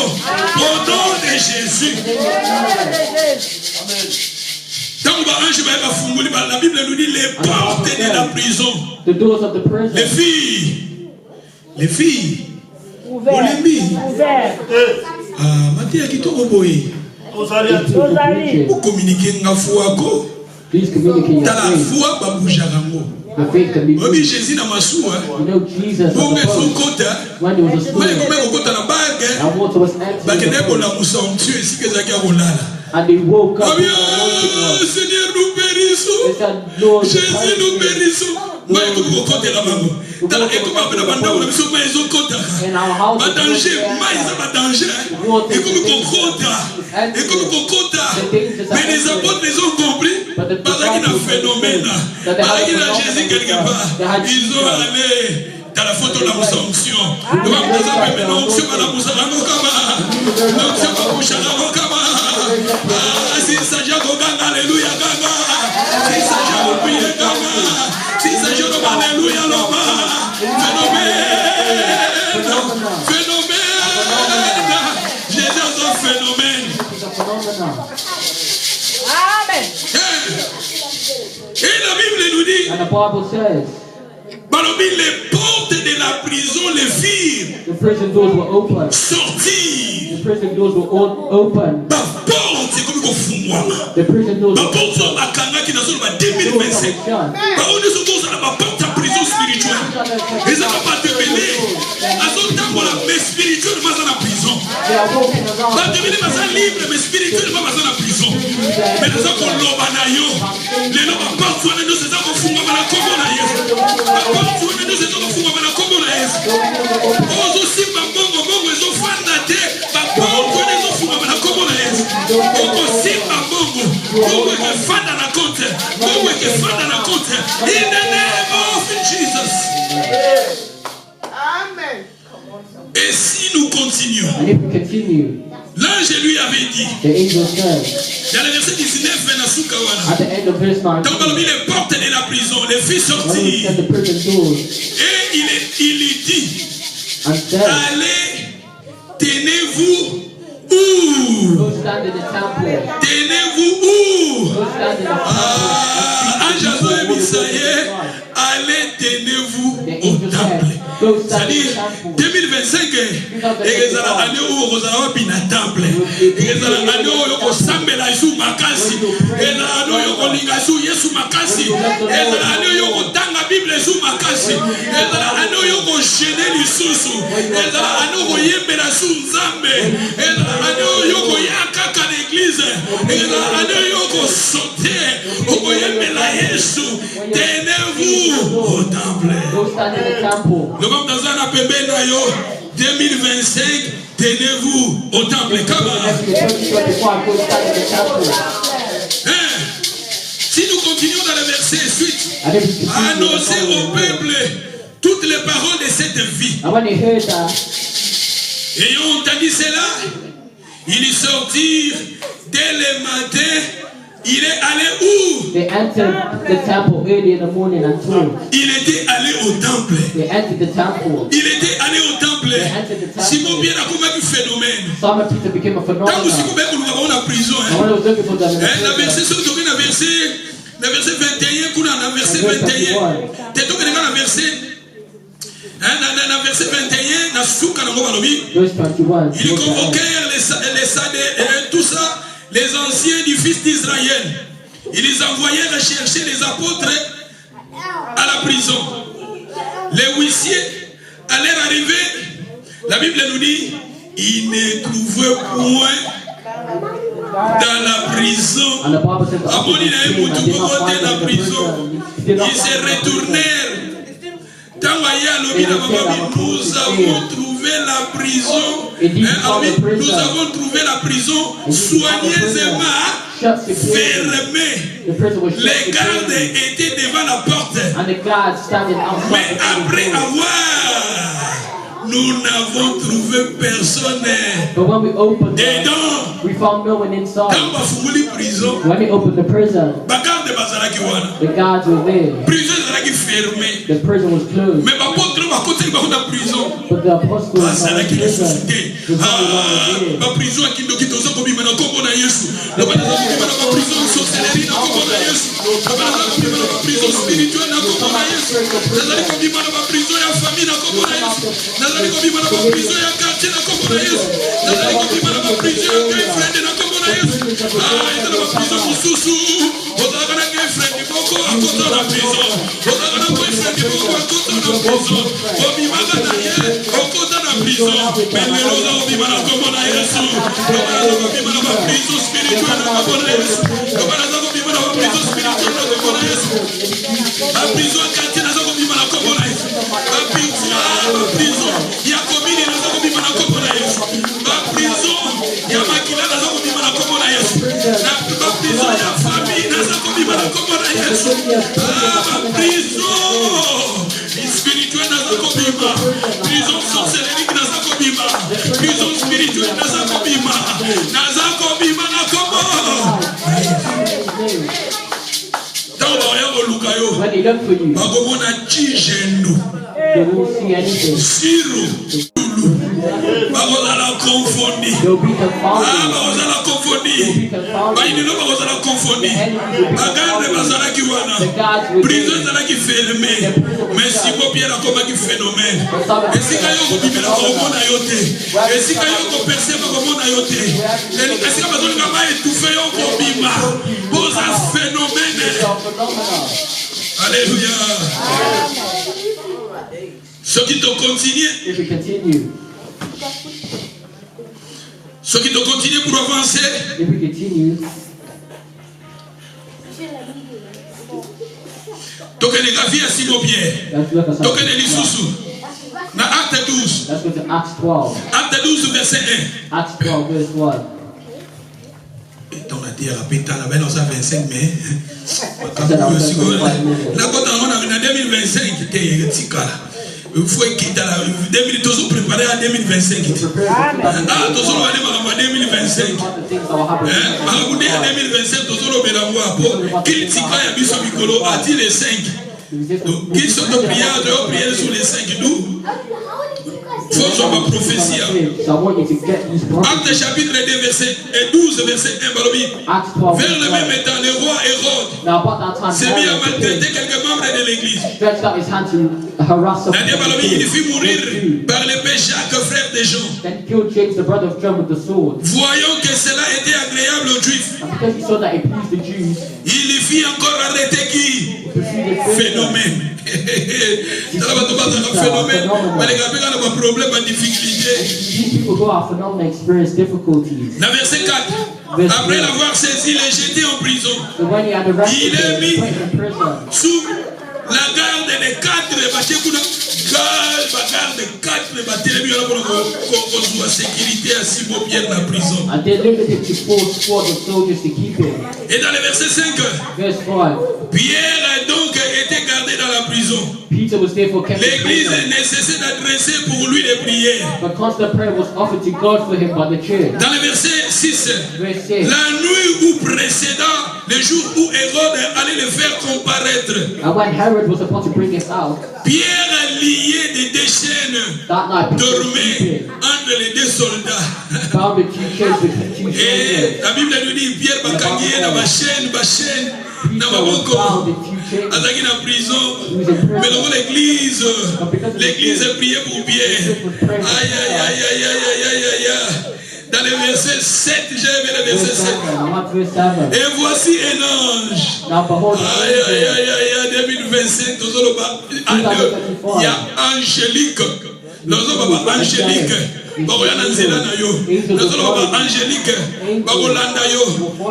Au nom de Jésus. Amen. La Bible nous dit les portes de la prison. Les filles. On les mit. Ah, Mathia qui t'ont envoyé. Pour communiquer la foi. Dans la foi, baboujarango. Oui, Jésus n'a pas sou. Pour mettre son côté. Mais comment on compte la bague? Bague n'est pas la moussanture ici que ça a And they woke up. Seigneur, nous périssons. Jésus, nous périssons. Moi, je vais côté la maman. Dans la école, je vais demander aux gens mais ils ont côté. Pas danger, mais ils ont pas danger. Et comme ils ont côté, mais les apôtres les ont compris. Parce qu'il y a un phénomène. Parce qu'il y a Jésus quelque part. Ils ont allé dans la photo de la sanction. Nous allons maintenant onction à la Moussalamokama. L'onction à Moussalamokama. Si ça j'ai ganga, alléluia ganga. Si ça j'ai oublié ganga. Si ça j'ai alléluia loma. Phénomène. Jésus est un phénomène. Amen. Et la Bible nous dit. And the Bible says. Les portes de la prison, les filles. The prison doors were open. Sortir. The prison doors were all open. La porte, c'est comme qu'on fout moi. The prison doors. La porte, c'est un kanga qui n'a pas 2025. Par où nous sommes dans la porte à prison spirituelle. Et ça va pas te mêler. À son temps, mais spirituellement, dans la prison. Pas te mêler, mais libre, mais spirituellement, dans la prison. Mais nous avons l'obanayo. Les noms à part, soit nous, c'est ça qu'on fout moi, la commune à Yesu. La porte, soit nous, c'est ça qu'on fout moi, la commune à Yesu. Oh, aussi, ma bongo, bongo, ils ont fandaté. Ma porte, soit nous, fout moi, la commune à Yesu. Oh, aussi, ma bongo, bongo, qui fan dans la compte. Bongo, qui fan dans la compte. In the name of Jesus. Amen. Et si nous continuons, l'ange lui avait dit, the angel said, dans le verset 19, at the end of verse 9, dans les portes de la prison, les filles sortirent. Et il dit, allez, tenez-vous où? Tenez-vous où? Ange Azo et Misaïe, allez, tenez-vous au temple. C'est-à-dire, 2025, et les années où vous allez bien à temple, et les années où vous sambela sous makasi, et les années où vous linga sous Yesu makasi, et les années où vous tanga Bible sous makasi, et les années où vous gênez les sous, et les années où vous yembela sous Nzambe, et les années où vous yakaka l'église, et les années où vous sautez, vous yembela Yesu, tenez-vous au temple. Nous sommes dans un appel 2025, tenez-vous au temple. Si nous continuons dans le verset suite, annoncer au peuple toutes les paroles de cette vie. Ayant entendu cela, ils sortirent dès le matin. Il est allé où? They entered the temple early in the morning and told. Il était allé au temple. They entered the temple. Il était allé au temple. Simon Pierre a comme un phénomène. Simon Peter became a phenomenon. Tant que Simon Pierre nous avons en prison. When I was looking for them, La verset sur le verset 21, kuna na verset 21. T'es tombé dans le verset. Dans verset 21, na souka na ngobalobi. Verse 21. Ils convoquèrent tout ça. Les anciens du fils d'Israël, ils les envoyèrent chercher les apôtres à la prison. Les huissiers allèrent arriver. La Bible nous dit, ils ne trouvaient point dans la prison. Ils se retournèrent. Nous avons trouvé trouvé la prison. Nous Nous avons trouvé la prison soigneusement fermée. Les gardes étaient devant la porte. Mais après avoir, nous n'avons trouvé personne. Dedans, quand on fout prison, when they opened the prison, les gardes the guards were there. prison est fermée. The prison was closed. Mais par contre, on va continuer dans la prison. But the apostles Ah, were c'est là in qu'il est prison. suscité. Ah, ma prison qui nous quitte aux hommes, maintenant, comme on a Yesu. La prison sorcellerie, comme on a Yesu. La prison spirituelle, comme on a Yesu. La prison de la famille, comme on a Yesu. La prison de la quartier, comme on a Yesu. La prison de la girlfriend, comme on a Yesu. Ah, il y a la prison pour Soussou. On a la girlfriend, beaucoup à côté de la prison. On a la boyfriend, beaucoup à côté de la prison. On vit mal derrière, à côté de la prison. Mais les gens ont vu mal comme on a Yesu. On a vu mal la prison spirituelle, comme on a Yesu. On a vu mal la prison spirituelle, comme on a Yesu. La prison quartier, on a vu mal comme on a Yesu. La prison, il y a commune, on a vu mal comme on a Yesu. La prison, il y a maquina, on a vu mal comme on a Yesu. La prison, il y a famille, on a vu mal comme on a Yesu. La prison spirituelle, on a vu mal. Prison sorcellerie, on a vu mal. Prison spirituelle, on a vu mal. On a vu mal comment? When they look for you, they won't see anything. They'll be Alléluia. Ce qui te continue. If we continue, Ce qui te continue pour avancer. if we continue, Toque les graviers à Simon Pierre. let's look at Toque les something. Lissoussou. Dans Acte 12. Let's go to Acts 12. Acte 12, verset 1. Acts 12, verse 1. Et on a dit à la pétale, la belle, on a 25 mai. La côte en 2025, il faut quitter la 2000, tous sont préparés à 2025. Ah, tous sont allés à 2025. À 2025, tous sont allés à 2025. Qu'il tika ya biso mikolo a dit les 5. Donc, qui sont de prière sur les 5 nous? Faut que ma prophétie. Acte chapitre 2, verset 12, verset 1, Balobi. Vers le même temps, le roi Hérode s'est mis à maltraiter quelques membres de l'église. Daniel Balobi, il fit mourir par l'épée Jacques, frère des gens. Voyant que cela était agréable aux Juifs, il fit encore arrêter qui? Phénomène. Phénomène. Mais les gars, on a un problème, une difficulté. Dans verset 4, après l'avoir saisi, il est jeté en prison. Il est mis sous la garde des 4 sécurité à Simon Pierre la prison. Et dans le verset 5, Pierre donc était gardé dans la prison. L'église ne cessait d'adresser pour lui des prières. Dans le verset 6, la nuit où précédant, le jour où Hérode allait le faire comparaître, Pierre lié de deux chaînes dormait entre les deux soldats. Et la Bible nous dit Pierre bakangié dans ma chaîne, dans ma boko. Azaki dans prison, mais dans l'église priait pour Pierre. Aïe. Dans le verset 7, j'ai aimé le verset 7. Et voici un ange. Aïe, 2025, il y a angélique. Angélique. bakoya na nzela na yo nazoloba ba angélique bakolanda yo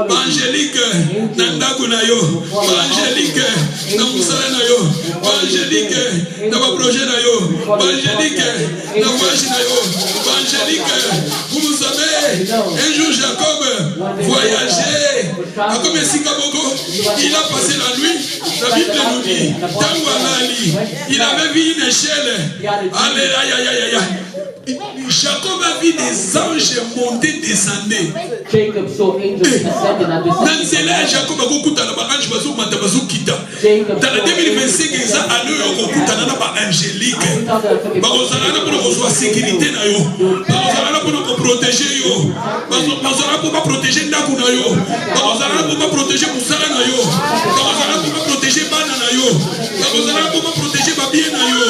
ba angélique na ndako na yo ba angélique na musala na yo ba angélique na ba projet na yo ba angélique na voyage na yo ba angélique. Vous savez, un jour Jacob voyageait comme Sikaboko, il a passé la nuit. La Bible nous dit, il avait vu une échelle. Alléluia. Jacob a vu des anges monter, descendre. Jacob saw angels ascending and descending. Jacob a beaucoup de anges bazo mata bazo kita. Dans le 2025, ils ont allé au kutana na ba angélique. Bazozala na pour reçoit sécurité na yo. Bazozala pour protéger yo. Bazozala pour protéger ndako na yo. Bazozala pour protéger musala na yo. Bazozala pour protéger bana na yo. Bazozala pour protéger ba bien na yo.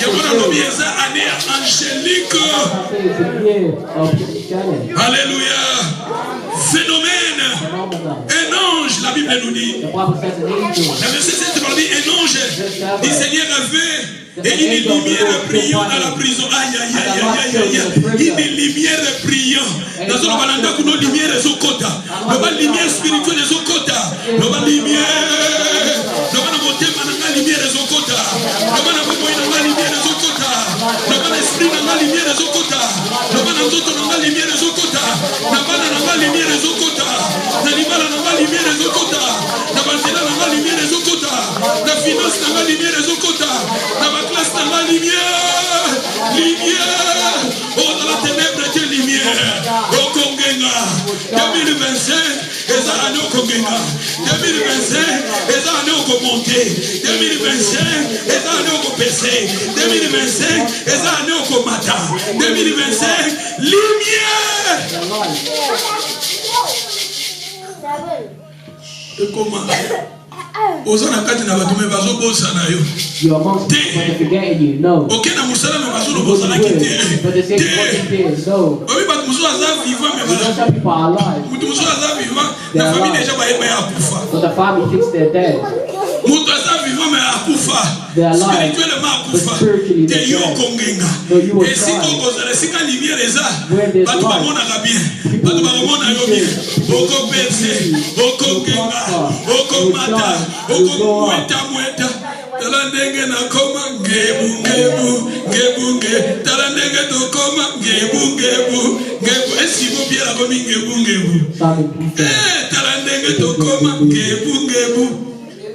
Yabona lobi eza année angélique. Alléluia. Phénomène. Un ange, la Bible nous dit. Le verset 7 nous dit un ange du Seigneur avait et une lumière brillant dans la prison. Aïe, aïe, aïe, aïe, aïe, aïe. Une lumière brillant. Dans le balanda que nos lumières sont côté. Nos lumière spirituelle sont côté. Nos lumière. Nos lumière sont côté. Nos lumière sont côté. Nos esprit dans la lumière sont côté. Nos nzoto dans la lumière sont côté. Nos bana dans la lumière sont côté. Nos libala dans la lumière sont côté. Nos banzela dans la lumière sont côté. Nos finances dans la lumière sont côté. Nos classe dans la lumière. Lumière. Oh dans la ténèbre que lumière. Oh Kongenga. 2025 eza année au Kongenga. 2025 eza année au monter. 2025 eza année au PC. 2025 eza année au Komata. 2025 lumière. Et comment? Ozana kati na bato me bazo bosa na yo. You are amongst people that forgetting you. No. Okay na musala me bazo bosa na kiti. But the same what you did. No. Obi bat muso aza vivant me Because some people are alive. muto muso aza vivant na famille déjà ba akufa. But the family thinks they're dead. Muto aza vivant me akufa. They are alive. Spirituellement akufa. But spiritually Te they're yo dead. kongenga. No, you were Et si trying. ko kozala sika lumière eza. Where there's Bato ba mona light. ka bien. Bato ba mona yo bien. Oko percé, oko kenga, oko mata, oko mweta. Tala ndenge na koma ngebu. Tala ndenge to koma ngebu. Esi mo biela komi ngebu. Tala ndenge to koma ngebu.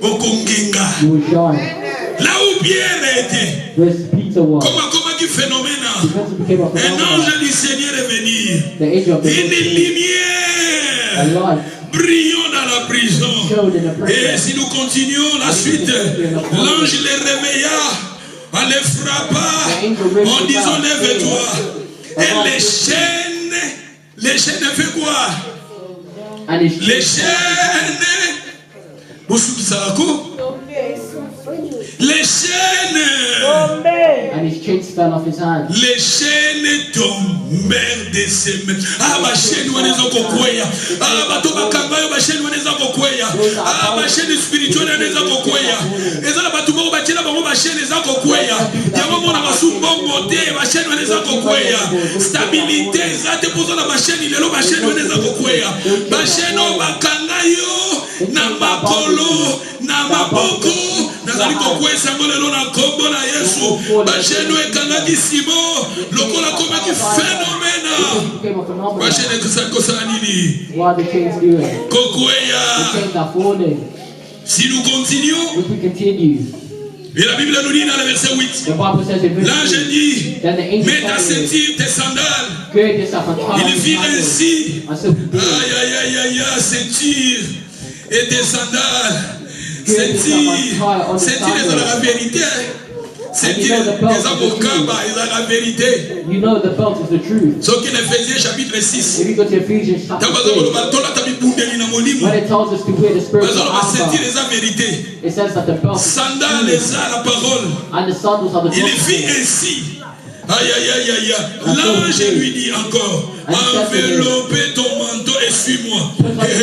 Oko ngenga. You will shine. Là où Pierre était. Where's Peter was? Comment qui phénomène? Because it became a Un phenomenon. ange du Seigneur est venu. The angel of the Une Lord, a lumière light brillant dans la prison. showed in the Et prison. si nous continuons la suite, l'ange les réveilla, on les frappa en disant lève-toi. Et les chaînes fait quoi? And his Les chaînes, les chaînes. and his chains fell off his hands. Les chaînes tombèrent de ses mains. Ah, ma chaîne, on est en kokweya. Ah, ma toba kambayo, ma chaîne, on est en kokweya. Ah, ma chaîne spirituelle, on est en kokweya. Et ça, la batuma, ma chaîne, ma chaîne est en kokweya. Yama, mon amasu, bon beauté, ma chaîne, on est en kokweya. Stabilité, ça, te posant la ma chaîne, il est là, ma chaîne, on est en kokweya. Ma chaîne, on va kangayo, na makolo, na maboko, nazali kokweya, sangolelo na kombo na Yesu. Ma chaîne, ekangaki simo lokola komaki phénomène. Became a phenomenon. Ma chaîne ekosala nini? What are the chains doing? Kokweya. The chains are falling. Si nous continuons, If we continue, et la Bible nous dit dans le verset 8, the Bible says in verse l'ange 2, dit, then the angel mets ta said, ceinture, tes sandales. gird yourself and tie on Il your fit sandals. ainsi. And so he did. Aïe, ceinture et tes sandales. Ceinture est la vérité. Ceinture les avocats, ils ont la vérité. You know the belt is the truth. Ce qui est Ephésiens chapitre 6. If you go to Ephesians chapter 6, when it tells us to wear the spiritual armor, it says that the belt is Sandales, la parole. and the sandals are the Il gospel. fit ainsi. Aïe, aïe, aïe, aïe. L'ange lui dit encore, enveloppez ton manteau et suis-moi. Et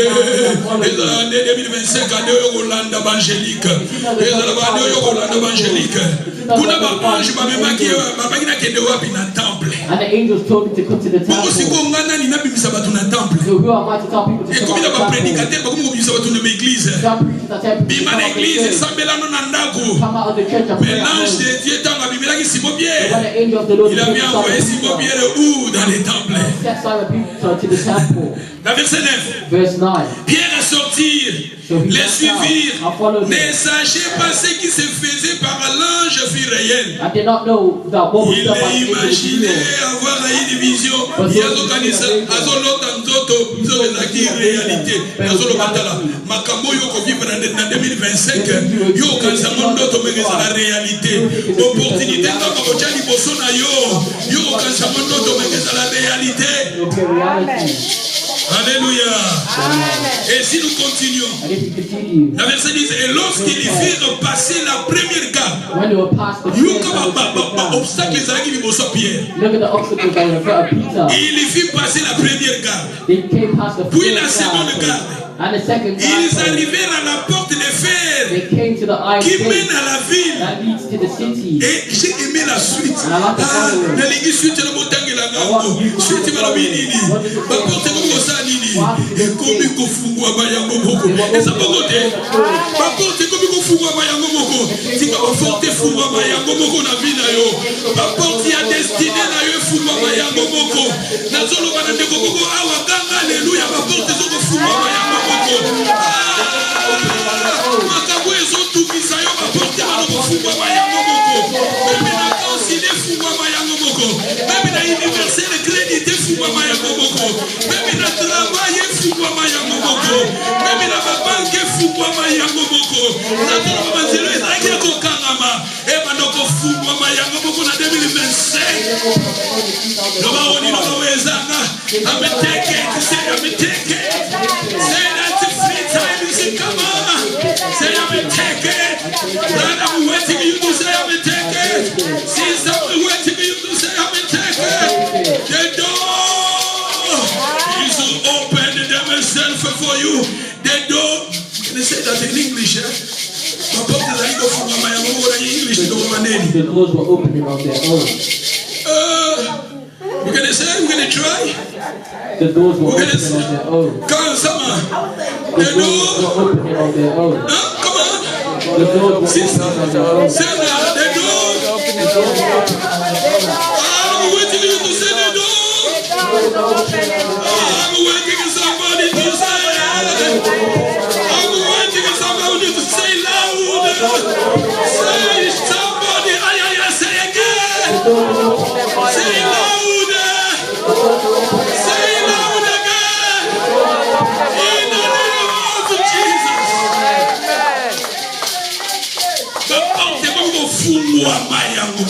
l'année 2025, année Yolanda évangélique. Et l'année Yolanda évangélique. Pour la ange, ma maman qui est de Wapi dans le temple. And the angels told me to come to the temple. So who am I to tell people to Et comme il a pas prédicateur, comme il a pas l'église. Bima l'église, ça met la non andako. Mais l'ange de Dieu dans la Bible qui Simon Pierre. Il a bien envoyé Simon Pierre où dans les temples. La verset 9. Pierre est sorti, les suivirent. Ne sachez pas ce qui se faisait par l'ange fut réel. Il imaginait avoir une vision. Il y a une réalité. Makambo yoko vivre en 2025. Yo kansamondo to megeza la réalité. Opportunité na bakojali bosona yo. Yo kansamondo to megeza la réalité. Alléluia. Et si nous continuons, la verset dit, et lorsqu'ils firent passer la première garde, obstacle les qui vivent au Pierre. Il fit passer la première garde, puis la seconde garde. Ils arrivèrent à la porte de fer qui mène à la ville. Et j'ai aimé la suite. La ligue suite de la montagne et la gambo. Suite de la ville. Ma porte est comme ça, Nini. Et comme il faut à Bayango Moko. Et ça peut côté. Ma porte est comme il faut à Bayango Moko. Si tu as porté fou à Bayango Moko na vie. Ma porte est destinée à fou à Bayango Moko. Na zolo banane Moko. Alléluia. Ma porte est comme fou à Bayango Moko. Makabo ezotumisa yo baporte balobo fungwa bayango moko. Même na considé fungwa bayango moko. Même na universel crédit fungwa bayango moko. Même na travail fungwa bayango moko. Même na banque fungwa bayango moko. Na tolo banzelo ezaki ko kangama. E bandoko fungwa bayango moko na 2025. Loba oni loba wezanga. Ameteke, ameteke. Come on, say I'm a take it. Brother, I'm waiting for you to say I'm a take it. Sister, I'm waiting for you to say I'm a take it. The door is open themselves for you. The door, can I say that in English? My book is like from my English. The doors were opening on their own. We're going to say, we're going to try. The doors were opening on their own. Come on, someone. The doors were opening on their own. Come on. The doors were opening on their own. Say that. The doors. I'm waiting for you to say the doors. I'm waiting for somebody to say. I'm waiting for somebody to say loud. Say somebody. Say again. Say loud. Say loud again. In the name of Jesus. The porte est comme fungwa mayango.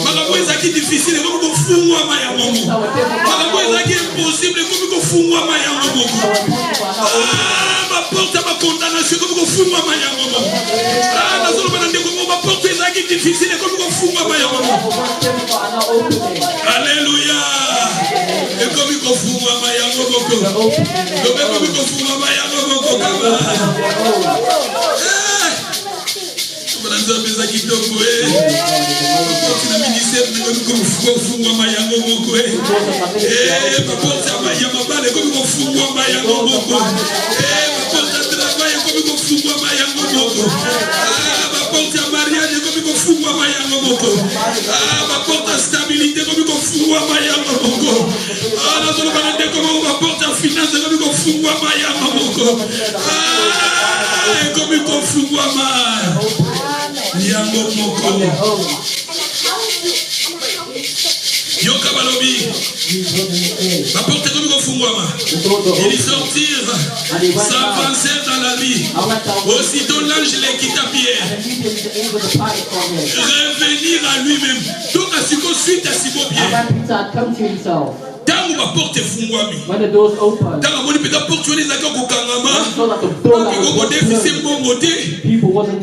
Makambo ezaki difficile comme fungwa mayango. Makambo ezaki impossible comme fungwa mayango. Ma porte ma condamnation comme fungwa mayango. Nazolo bana ndeko ma porte ezaki difficile comme fungwa mayango. Alléluia. Et comme il faut fungwa mayango boko. Comme il faut fungwa mayango boko kama. Banza kitoko na ministère de kufungwa mayango boko papota ya mabale comme kufungwa mayango boko papota travail comme kufungwa mayango boko papota mariage comme kufungwa mayango boko papota stabilité comme kufungwa mayango boko na zolo banande comme papota finance comme kufungwa mayango boko comme kufungwa mayango Yango moko. Yoka balobi. La porte comme au fungwama. Ils sortirent, s'avancèrent dans la vie. Aussitôt l'ange les quitta Pierre. Revenir à lui-même. Donc à ce qu'on suite à Simon Pierre. Tango ma porte fungwami. Tango moni peta porte les akoko kokangama. Koko déficit bongo te.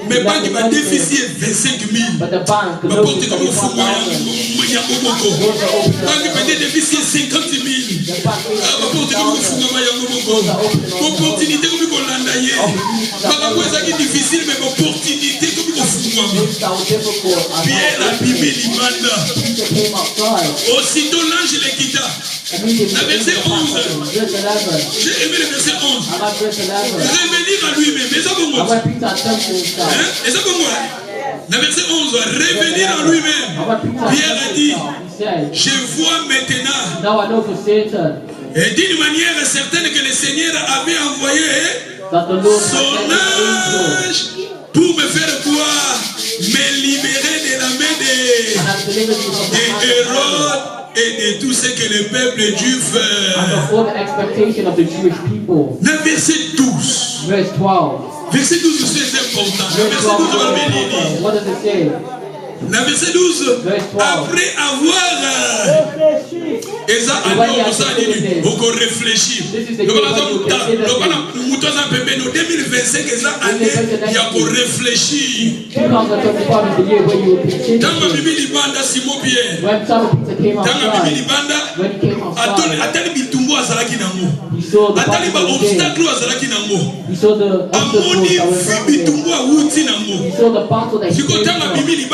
Mais banque ma déficit 25 000. Ma porte comme fungwami. Yangoboko. Banque peut-être déficit 50 000. Opportunité comme on l'a d'ailleurs. Par rapport à ça qui est difficile, mais opportunité comme on fout. Pierre a bibé l'imanda. Aussitôt l'ange les quitta. La verset 11. J'ai aimé le verset 11. Revenir à lui-même. Et ça pour moi. Et ça pour moi. La verset 11. Revenir à lui-même. Pierre a dit, je vois maintenant. Et d'une manière certaine que le Seigneur avait envoyé son ange pour me faire quoi? Me libérer de la main de Hérode et de tout ce que le peuple juif fait. Le verset 12. Verset 12, c'est important. Le verset 12, on va le lire. Le verset 12, après avoir beaucoup réfléchi, le 2025 est une année il y a pour réfléchir. Dans ma Bible, il y a Simon Pierre. Dans ma Bible, il y a Atali Bitumbo Azalaki Nango. Atali ba obstacle Azalaki Nango. Amoni Bitumbo Awuti Nango. Si tu as ma Bible, il y a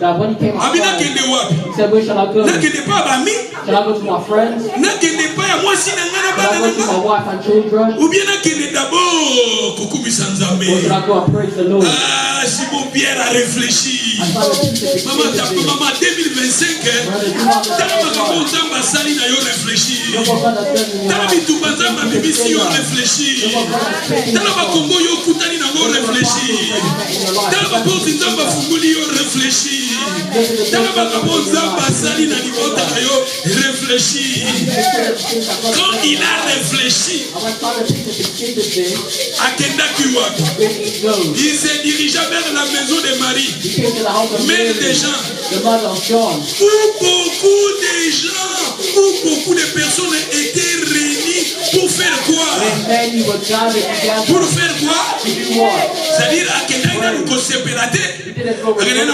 Abina kende wapi? Na kende pa ba mi? Na kende pa ya mwasi na ngana ba na nga? Ou bien na kende d'abord kukumisa Nzambe? Ah, Simon Pierre a réfléchi. Maman 2025, tala makambo Nzambe asali na yo réfléchir. Tala bitumba Nzambe bibisi yo réfléchir. Tala makombo yo kutani na yo réfléchir. Tala maporti Nzambe funguli yo réfléchir. Réfléchir. Quand il a réfléchi, il s'est dirigé vers la maison de Marie, mère des gens, où beaucoup de personnes étaient réunies pour faire quoi? Pour faire quoi? C'est-à-dire à Kenya nous conséquencer. Première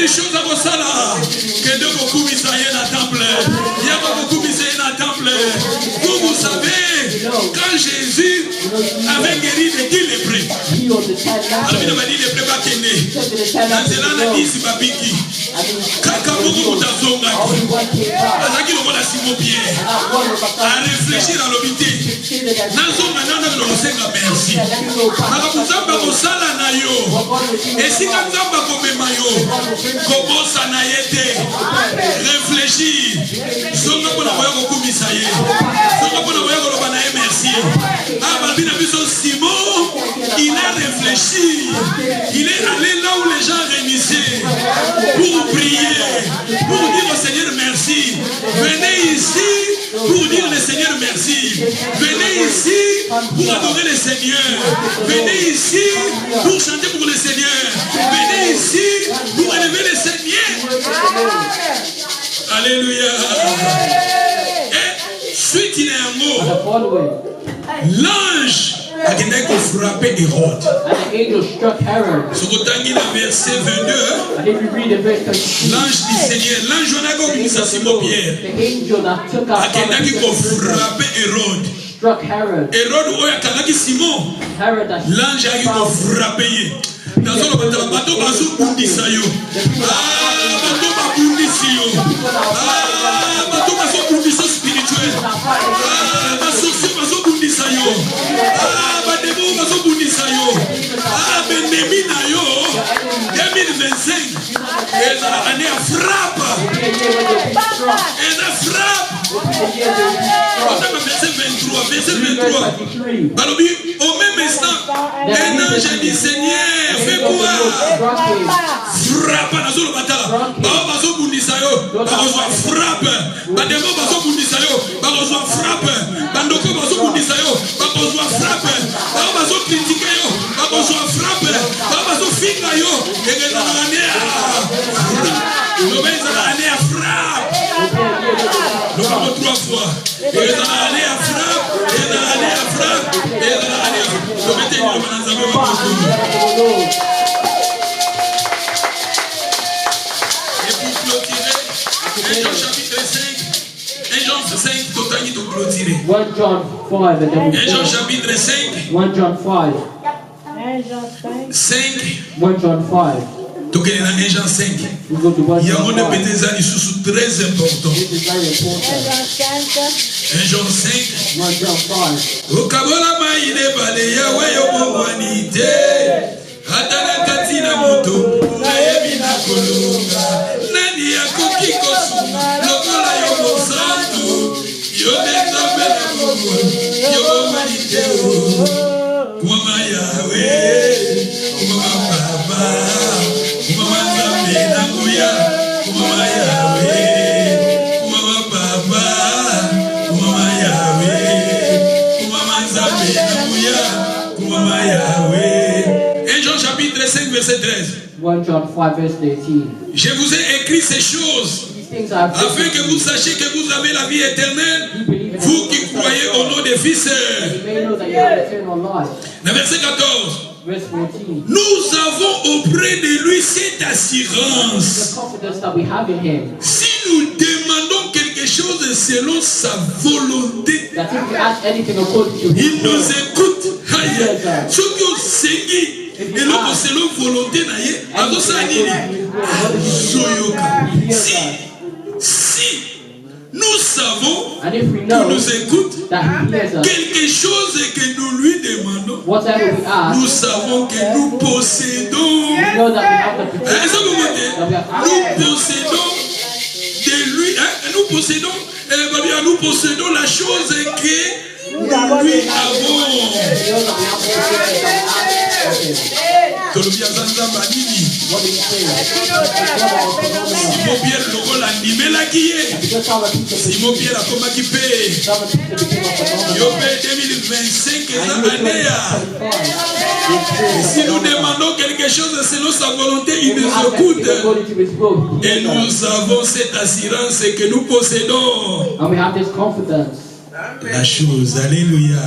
chose à que de beaucoup vous savez, quand Jésus avait guéri de qui les prêts, à réfléchir à l'obité. Merci. Et si réfléchir, Simon, il a réfléchi. Il est allé là où les gens réunissaient pour prier, pour dire au Seigneur merci. Venez ici pour dire au Seigneur merci. Venez ici pour adorer le Seigneur. Venez ici pour chanter pour le Seigneur. Venez ici pour élever le Seigneur. Alléluia. Et suite il est un mot. L'ange a frappé Hérode. Ce que tu as verset 22, l'ange du Seigneur, l'ange a frappé Simon Pierre. A frappé Hérode. Hérode a Simon. L'ange a frappé. Dans le bateau, spirituel. Benemi na yo 2025 est l'année à frappe. Et la frappe. Verset 23, verset 23. Au même instant, un ange du Seigneur fait quoi? Frappe dans le bataille. Bazo bundisayo, bazo frappe. Bademo bazo bundisayo, bazo frappe. Bandoko bazo bundisayo, bazo frappe. Bazo critiquer yo, bazo frappe. Bazo finga yo, et les années à frappe. Nous avons 3 fois. Et les années à frappe, et les années à frappe, et les années à frappe. Et pour clôturer, 1 Jean chapitre 5, 1 Jean 5, totalement tout clôturé. 1 John 5, 1 Jean chapitre 5, 1 John 5, 5, 1 John 5. donc il y a 1 Jean 5. We go to 1 Il y a un John monde 5. de pétés très important. This is very important. 1 Jean 5. 1 John 5. Okabola maine bale ya weyo mwanite. Hatana katina moto na yebina kolonga. Nani yako kikosu lokola yo mosantu. Yo netabe na mungu. Yo mwanite o. Kumama yawe. Kumama baba. Kumama nzambe na nguya. Kumama yawe. Kumama baba. Kumama yawe. Kumama nzambe na nguya. Kumama yawe. 1 Jean chapitre 5 verset 13. 1 John 5 verse 13. Je vous ai écrit ces choses These things are afin que vous sachiez que vous avez la vie éternelle, vous qui croyez au nom des fils. you may know that you have eternal life. Le verset 14. Verse 14. Nous avons auprès de lui cette The assurance. confidence that we have in him, Si nous demandons quelque chose selon sa volonté, that if we ask anything according to his il nous will, écoute. Aïe. Ce que c'est et l'autre selon volonté naïe, si nous savons and if we qu'il know nous écoute, that he hears us, quelque chose que nous lui demandons, whatever we ask, nous savons que nous possédons. we know that we have the Hein, protection, ça vous that we voyez? have Nous access. possédons de lui, nous possédons la chose que nous lui avons. We know that we have the protection that we ask of him. Tolobia Zanzamba Nini. What did he say? Because Simon Pierre lokola ndimelaki ye. some of the people Simon Pierre akomaki pe. some of the people became a phenomenon. Yo pe 2025 eza And année ya. Si nous demandons quelque chose selon sa volonté, il nous écoute. Et nous avons cette assurance que nous possédons And we have this confidence. la chose. Alléluia.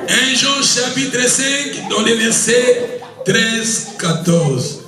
1 Jean chapitre 5 dans les versets 13-14.